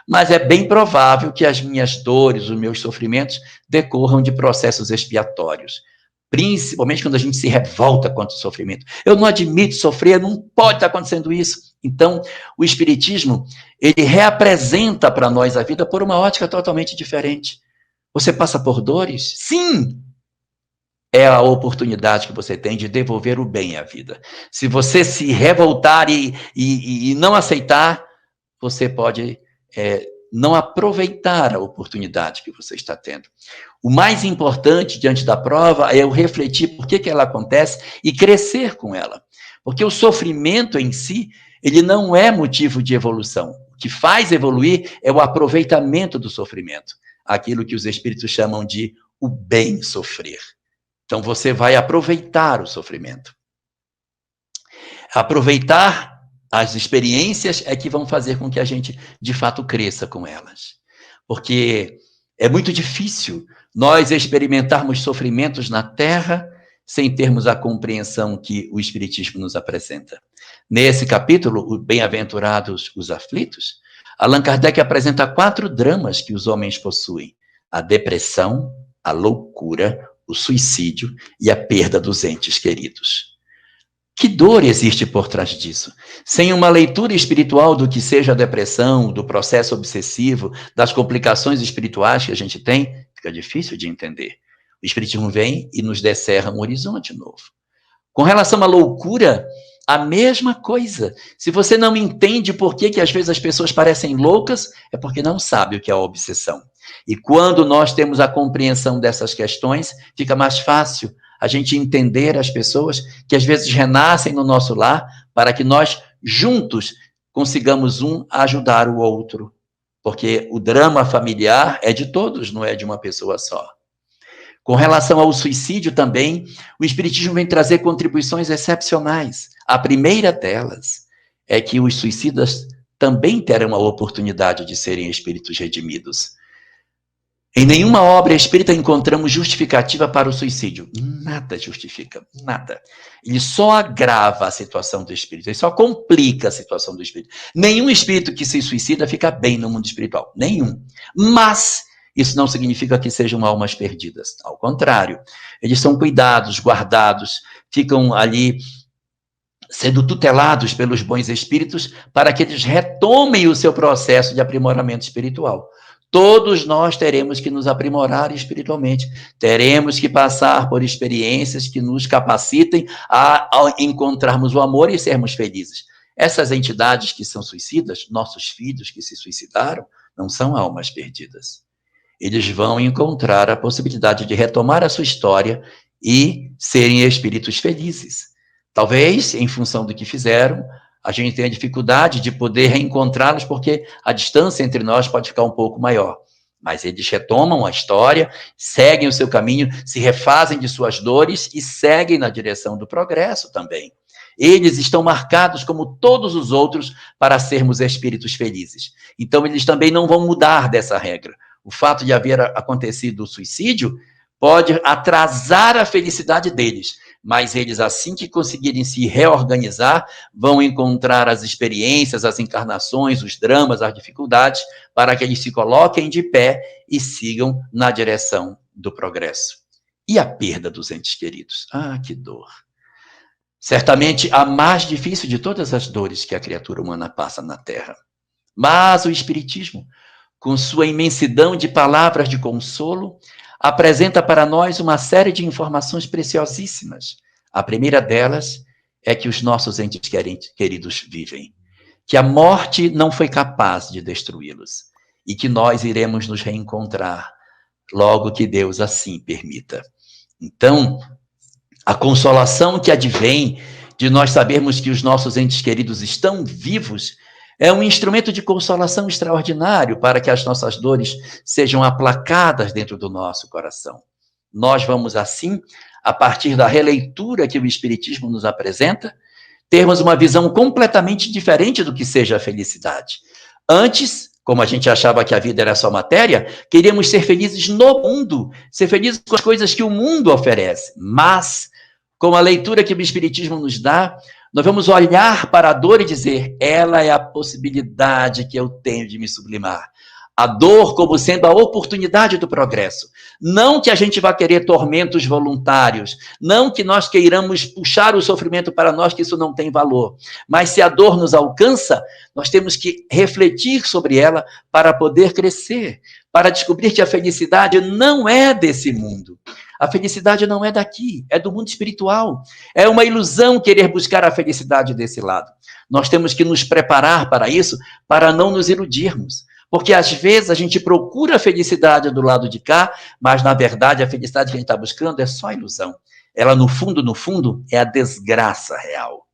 Mas é bem provável que as minhas dores, os meus sofrimentos, decorram de processos expiatórios. Principalmente quando a gente se revolta contra o sofrimento. Eu não admito sofrer, não pode estar acontecendo isso. Então, o Espiritismo, ele reapresenta para nós a vida por uma ótica totalmente diferente. Você passa por dores? Sim! É a oportunidade que você tem de devolver o bem à vida. Se você se revoltar e não aceitar, você pode não aproveitar a oportunidade que você está tendo. O mais importante diante da prova é eu refletir por que ela acontece e crescer com ela. Porque o sofrimento em si, ele não é motivo de evolução. O que faz evoluir é o aproveitamento do sofrimento. Aquilo que os espíritos chamam de o bem sofrer. Então você vai aproveitar o sofrimento. Aproveitar as experiências é que vão fazer com que a gente, de fato, cresça com elas. Porque é muito difícil nós experimentarmos sofrimentos na Terra sem termos a compreensão que o Espiritismo nos apresenta. Nesse capítulo, o Bem-aventurados os aflitos, Allan Kardec apresenta 4 dramas que os homens possuem: a depressão, a loucura, o suicídio e a perda dos entes queridos. Que dor existe por trás disso? Sem uma leitura espiritual do que seja a depressão, do processo obsessivo, das complicações espirituais que a gente tem, fica difícil de entender. O Espiritismo vem e nos descerra um horizonte novo. Com relação à loucura, a mesma coisa. Se você não entende por que às vezes as pessoas parecem loucas, é porque não sabe o que é a obsessão. E quando nós temos a compreensão dessas questões, fica mais fácil a gente entender as pessoas que às vezes renascem no nosso lar para que nós juntos consigamos ajudar o outro. Porque o drama familiar é de todos, não é de uma pessoa só. Com relação ao suicídio também, o Espiritismo vem trazer contribuições excepcionais. A primeira delas é que os suicidas também terão a oportunidade de serem espíritos redimidos. Em nenhuma obra espírita encontramos justificativa para o suicídio. Nada justifica, nada. Ele só agrava a situação do espírito, ele só complica a situação do espírito. Nenhum espírito que se suicida fica bem no mundo espiritual, nenhum. Mas isso não significa que sejam almas perdidas. Ao contrário, eles são cuidados, guardados, ficam ali sendo tutelados pelos bons espíritos para que eles retomem o seu processo de aprimoramento espiritual. Todos nós teremos que nos aprimorar espiritualmente, teremos que passar por experiências que nos capacitem a encontrarmos o amor e sermos felizes. Essas entidades que são suicidas, nossos filhos que se suicidaram, não são almas perdidas. Eles vão encontrar a possibilidade de retomar a sua história e serem espíritos felizes. Talvez, em função do que fizeram, a gente tenha dificuldade de poder reencontrá-los, porque a distância entre nós pode ficar um pouco maior. Mas eles retomam a história, seguem o seu caminho, se refazem de suas dores e seguem na direção do progresso também. Eles estão marcados, como todos os outros, para sermos espíritos felizes. Então, eles também não vão mudar dessa regra. O fato de haver acontecido o suicídio pode atrasar a felicidade deles, mas eles, assim que conseguirem se reorganizar, vão encontrar as experiências, as encarnações, os dramas, as dificuldades, para que eles se coloquem de pé e sigam na direção do progresso. E a perda dos entes queridos? Ah, que dor! Certamente a mais difícil de todas as dores que a criatura humana passa na Terra. Mas o Espiritismo, com sua imensidão de palavras de consolo, apresenta para nós uma série de informações preciosíssimas. A primeira delas é que os nossos entes queridos vivem, que a morte não foi capaz de destruí-los e que nós iremos nos reencontrar logo que Deus assim permita. Então, a consolação que advém de nós sabermos que os nossos entes queridos estão vivos é um instrumento de consolação extraordinário para que as nossas dores sejam aplacadas dentro do nosso coração. Nós vamos, assim, a partir da releitura que o Espiritismo nos apresenta, termos uma visão completamente diferente do que seja a felicidade. Antes, como a gente achava que a vida era só matéria, queríamos ser felizes no mundo, ser felizes com as coisas que o mundo oferece. Mas, com a leitura que o Espiritismo nos dá, nós vamos olhar para a dor e dizer, ela é a possibilidade que eu tenho de me sublimar. A dor como sendo a oportunidade do progresso. Não que a gente vá querer tormentos voluntários, não que nós queiramos puxar o sofrimento para nós, que isso não tem valor. Mas se a dor nos alcança, nós temos que refletir sobre ela para poder crescer, para descobrir que a felicidade não é desse mundo. A felicidade não é daqui, é do mundo espiritual. É uma ilusão querer buscar a felicidade desse lado. Nós temos que nos preparar para isso, para não nos iludirmos. Porque às vezes a gente procura a felicidade do lado de cá, mas na verdade a felicidade que a gente está buscando é só ilusão. Ela no fundo, é a desgraça real.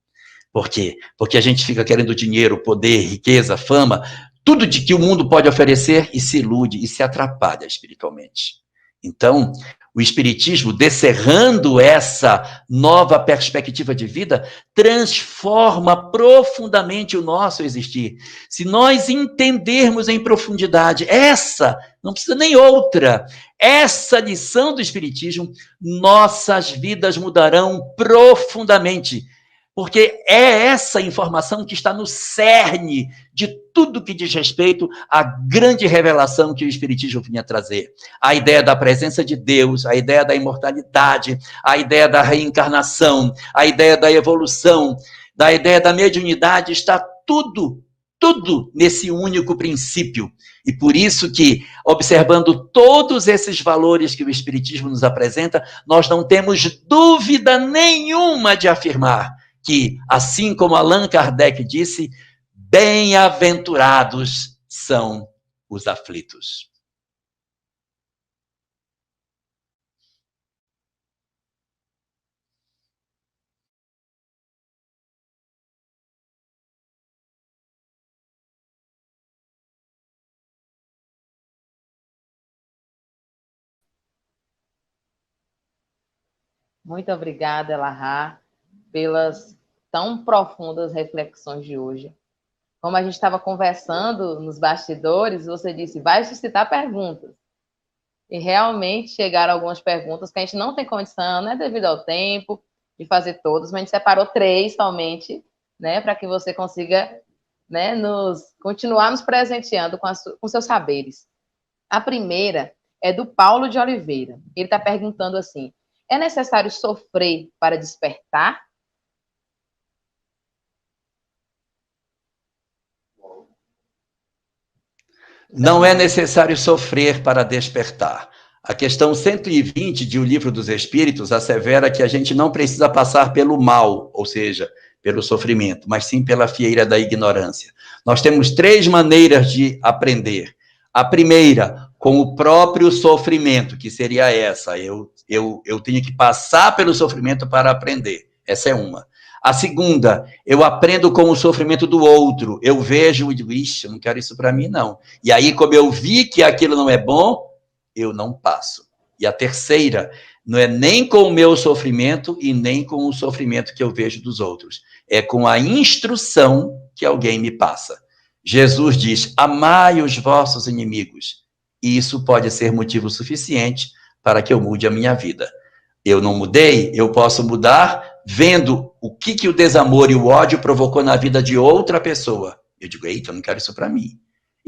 Por quê? Porque a gente fica querendo dinheiro, poder, riqueza, fama, tudo de que o mundo pode oferecer e se ilude e se atrapalha espiritualmente. Então, o Espiritismo, descerrando essa nova perspectiva de vida, transforma profundamente o nosso existir. Se nós entendermos em profundidade essa, não precisa nem outra, essa lição do Espiritismo, nossas vidas mudarão profundamente. Porque é essa informação que está no cerne de tudo que diz respeito à grande revelação que o Espiritismo vinha trazer. A ideia da presença de Deus, a ideia da imortalidade, a ideia da reencarnação, a ideia da evolução, da ideia da mediunidade, está tudo nesse único princípio. E por isso que, observando todos esses valores que o Espiritismo nos apresenta, nós não temos dúvida nenhuma de afirmar que, assim como Allan Kardec disse, bem-aventurados são os aflitos. Muito obrigada, Elahá, pelas tão profundas reflexões de hoje. Como a gente estava conversando nos bastidores, você disse, vai suscitar perguntas. E realmente chegaram algumas perguntas que a gente não tem condição, né, devido ao tempo, de fazer todas, mas a gente separou 3 somente, né, para que você consiga, né, continuar nos presenteando com seus saberes. A primeira é do Paulo de Oliveira. Ele está perguntando assim, é necessário sofrer para despertar? Não é necessário sofrer para despertar. A questão 120 de O Livro dos Espíritos assevera que a gente não precisa passar pelo mal, ou seja, pelo sofrimento, mas sim pela fieira da ignorância. Nós temos 3 maneiras de aprender. A primeira, com o próprio sofrimento, que seria essa. Eu tenho que passar pelo sofrimento para aprender. Essa é uma. A segunda, eu aprendo com o sofrimento do outro. Eu vejo e digo, ixi, eu não quero isso para mim, não. E aí, como eu vi que aquilo não é bom, eu não passo. E a terceira, não é nem com o meu sofrimento e nem com o sofrimento que eu vejo dos outros. É com a instrução que alguém me passa. Jesus diz, amai os vossos inimigos. E isso pode ser motivo suficiente para que eu mude a minha vida. Eu não mudei, eu posso mudar vendo o que o desamor e o ódio provocou na vida de outra pessoa. Eu digo, eita, eu não quero isso para mim.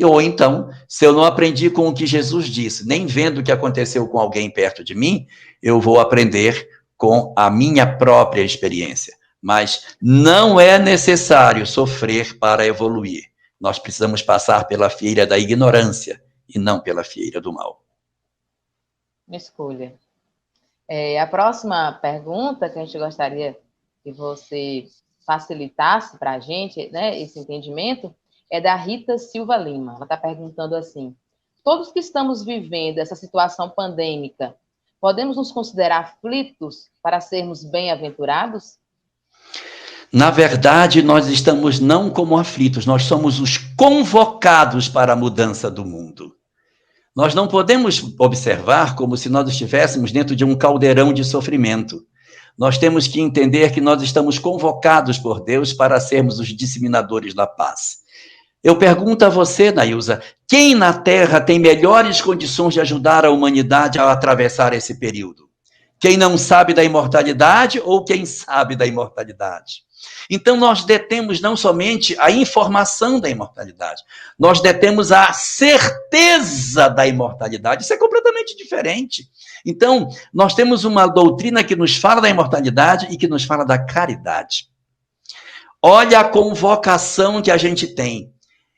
Ou então, se eu não aprendi com o que Jesus disse, nem vendo o que aconteceu com alguém perto de mim, eu vou aprender com a minha própria experiência. Mas não é necessário sofrer para evoluir. Nós precisamos passar pela fieira da ignorância. e não pela fieira do mal. Escolha. A próxima pergunta que a gente gostaria que você facilitasse para a gente, né, esse entendimento, é da Rita Silva Lima. Ela está perguntando assim: todos que estamos vivendo essa situação pandêmica, podemos nos considerar aflitos para sermos bem-aventurados? Na verdade, nós estamos não como aflitos, nós somos os convocados para a mudança do mundo. Nós não podemos observar como se nós estivéssemos dentro de um caldeirão de sofrimento. Nós temos que entender que nós estamos convocados por Deus para sermos os disseminadores da paz. Eu pergunto a você, Nailza, quem na Terra tem melhores condições de ajudar a humanidade a atravessar esse período? Quem não sabe da imortalidade ou quem sabe da imortalidade? Então, nós detemos não somente a informação da imortalidade, nós detemos a certeza da imortalidade. Isso é completamente diferente. Então, nós temos uma doutrina que nos fala da imortalidade e que nos fala da caridade. Olha a convocação que a gente tem.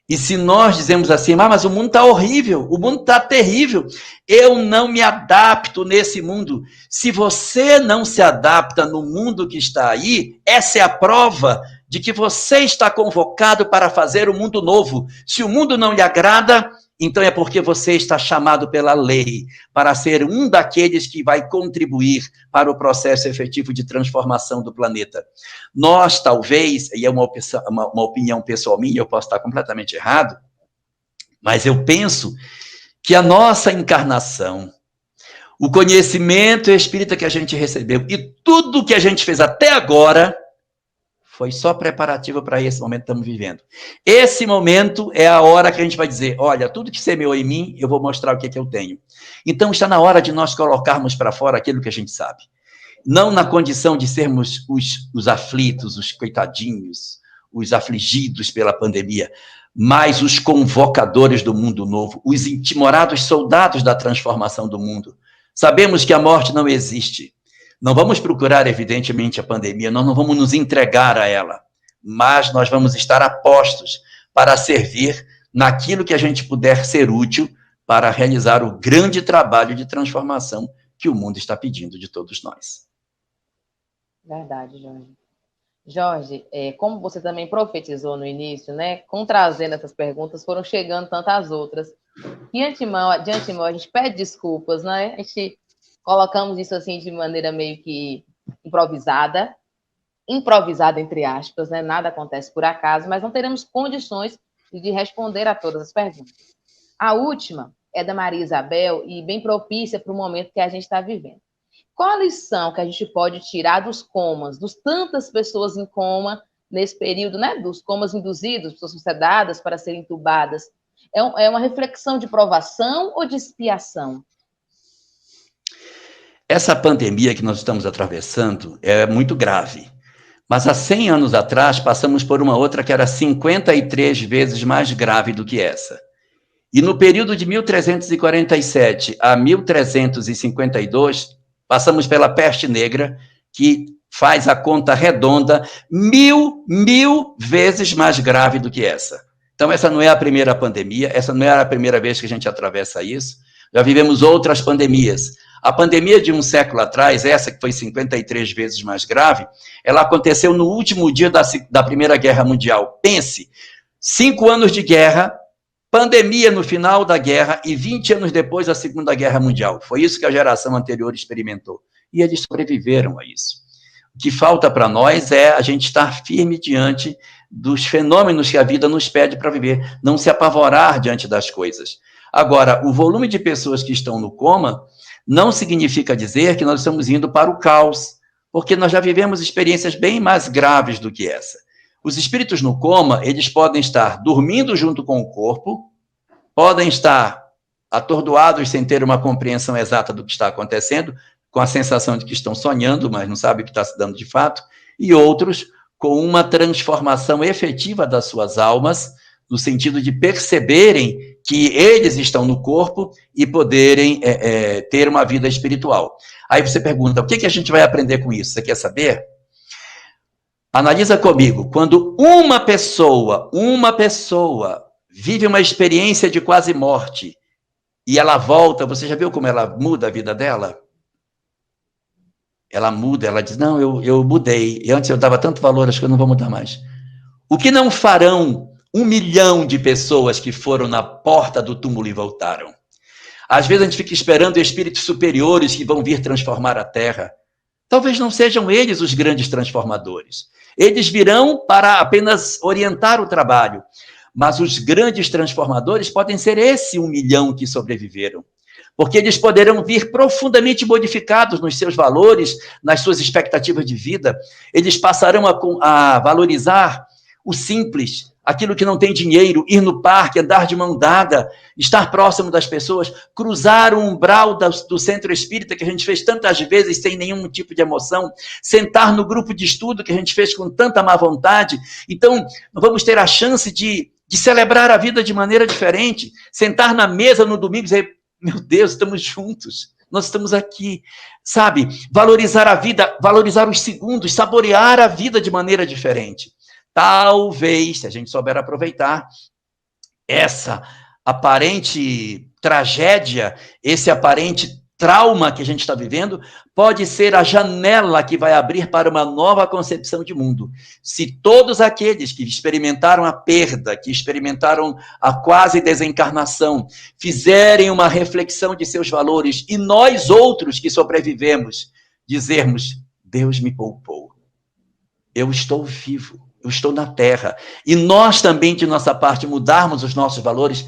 E se nós dizemos assim, mas o mundo está horrível, o mundo está terrível, eu não me adapto nesse mundo. Se você não se adapta no mundo que está aí, essa é a prova de que você está convocado para fazer um mundo novo. Se o mundo não lhe agrada, então é porque você está chamado pela lei para ser um daqueles que vai contribuir para o processo efetivo de transformação do planeta. Nós, talvez, e é uma opinião pessoal minha, eu posso estar completamente errado, mas eu penso que a nossa encarnação, o conhecimento espírita que a gente recebeu e tudo que a gente fez até agora foi só preparativo para esse momento que estamos vivendo. Esse momento é a hora que a gente vai dizer, olha, tudo que semeou em mim, eu vou mostrar o que é que eu tenho. Então, está na hora de nós colocarmos para fora aquilo que a gente sabe. Não na condição de sermos os aflitos, os coitadinhos, os afligidos pela pandemia, mas os convocadores do mundo novo, os intimorados soldados da transformação do mundo. Sabemos que a morte não existe. Não vamos procurar, evidentemente, a pandemia, nós não vamos nos entregar a ela, mas nós vamos estar apostos para servir naquilo que a gente puder ser útil para realizar o grande trabalho de transformação que o mundo está pedindo de todos nós. Verdade, Jorge. Jorge, como você também profetizou no início, né, com trazendo essas perguntas, foram chegando tantas outras. E de antemão, a gente pede desculpas, né? A gente colocamos isso assim de maneira meio que improvisada entre aspas, né? Nada acontece por acaso, mas não teremos condições de responder a todas as perguntas. A última é da Maria Isabel e bem propícia para o momento que a gente está vivendo. Qual a lição que a gente pode tirar dos comas, dos tantas pessoas em coma nesse período, né? Dos comas induzidos, pessoas são sedadas para serem entubadas. É uma reflexão de provação ou de expiação? Essa pandemia que nós estamos atravessando é muito grave. Mas há 100 anos atrás, passamos por uma outra que era 53 vezes mais grave do que essa. E no período de 1347 a 1352, passamos pela peste negra, que faz a conta redonda, mil vezes mais grave do que essa. Então, essa não é a primeira pandemia, essa não é a primeira vez que a gente atravessa isso. Já vivemos outras pandemias. A pandemia de um século atrás, essa que foi 53 vezes mais grave, ela aconteceu no último dia da Primeira Guerra Mundial. Pense, 5 anos de guerra, pandemia no final da guerra e 20 anos depois da Segunda Guerra Mundial. Foi isso que a geração anterior experimentou. E eles sobreviveram a isso. O que falta para nós é a gente estar firme diante dos fenômenos que a vida nos pede para viver, não se apavorar diante das coisas. Agora, o volume de pessoas que estão no coma não significa dizer que nós estamos indo para o caos, porque nós já vivemos experiências bem mais graves do que essa. Os espíritos no coma, eles podem estar dormindo junto com o corpo, podem estar atordoados sem ter uma compreensão exata do que está acontecendo, com a sensação de que estão sonhando, mas não sabem o que está se dando de fato, e outros com uma transformação efetiva das suas almas, no sentido de perceberem que eles estão no corpo e poderem ter uma vida espiritual. Aí você pergunta, o que a gente vai aprender com isso? Você quer saber? Analisa comigo, quando uma pessoa vive uma experiência de quase morte e ela volta, você já viu como ela muda a vida dela? Ela muda, ela diz, não, eu mudei, e antes eu dava tanto valor, acho que eu não vou mudar mais. O que não farão 1 milhão de pessoas que foram na porta do túmulo e voltaram? Às vezes a gente fica esperando espíritos superiores que vão vir transformar a Terra. Talvez não sejam eles os grandes transformadores. Eles virão para apenas orientar o trabalho. Mas os grandes transformadores podem ser esse 1 milhão que sobreviveram. Porque eles poderão vir profundamente modificados nos seus valores, nas suas expectativas de vida. Eles passarão a valorizar o simples, aquilo que não tem dinheiro, ir no parque, andar de mão dada, estar próximo das pessoas, cruzar o umbral do centro espírita, que a gente fez tantas vezes sem nenhum tipo de emoção, sentar no grupo de estudo, que a gente fez com tanta má vontade. Então, vamos ter a chance de celebrar a vida de maneira diferente, sentar na mesa no domingo e dizer, meu Deus, estamos juntos, nós estamos aqui, sabe? Valorizar a vida, valorizar os segundos, saborear a vida de maneira diferente. Talvez, se a gente souber aproveitar, essa aparente tragédia, esse aparente trauma que a gente está vivendo, pode ser a janela que vai abrir para uma nova concepção de mundo. Se todos aqueles que experimentaram a perda, que experimentaram a quase desencarnação, fizerem uma reflexão de seus valores, e nós outros que sobrevivemos, dizermos, Deus me poupou, eu estou vivo, eu estou na Terra, e nós também, de nossa parte, mudarmos os nossos valores,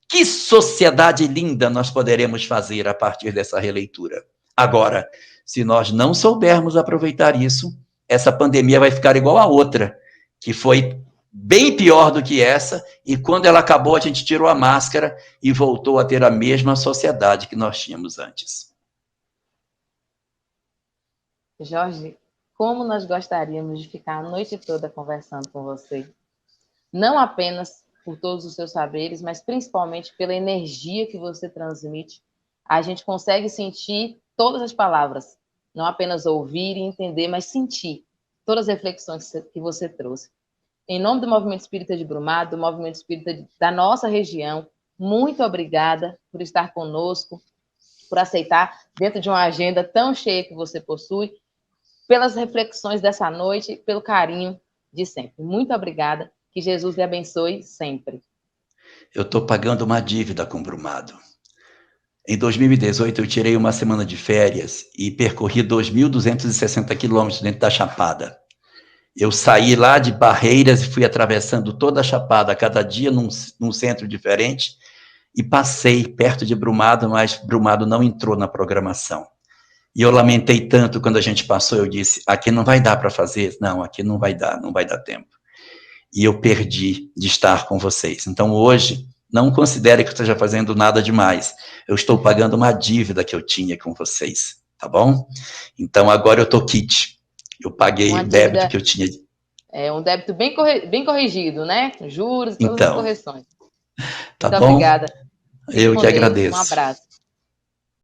que sociedade linda nós poderemos fazer a partir dessa releitura. Agora, se nós não soubermos aproveitar isso, essa pandemia vai ficar igual a outra, que foi bem pior do que essa, e quando ela acabou, a gente tirou a máscara e voltou a ter a mesma sociedade que nós tínhamos antes. Jorge, como nós gostaríamos de ficar a noite toda conversando com você. Não apenas por todos os seus saberes, mas principalmente pela energia que você transmite. A gente consegue sentir todas as palavras, não apenas ouvir e entender, mas sentir todas as reflexões que você trouxe. Em nome do Movimento Espírita de Brumado, do Movimento Espírita da nossa região, muito obrigada por estar conosco, por aceitar dentro de uma agenda tão cheia que você possui, pelas reflexões dessa noite, pelo carinho de sempre. Muito obrigada. Que Jesus lhe abençoe sempre. Eu estou pagando uma dívida com o Brumado. Em 2018, eu tirei uma semana de férias e percorri 2.260 quilômetros dentro da Chapada. Eu saí lá de Barreiras e fui atravessando toda a Chapada, cada dia num centro diferente, e passei perto de Brumado, mas Brumado não entrou na programação. E eu lamentei tanto quando a gente passou, eu disse, aqui não vai dar para fazer, não, aqui não vai dar tempo. E eu perdi de estar com vocês. Então, hoje, não considere que eu esteja fazendo nada demais. Eu estou pagando uma dívida que eu tinha com vocês, tá bom? Então, agora eu estou quite. Eu paguei o débito que eu tinha. É um débito bem corrigido, né? Juros, todas as correções. Tá Muito bom? obrigada. Eu que agradeço. Um abraço.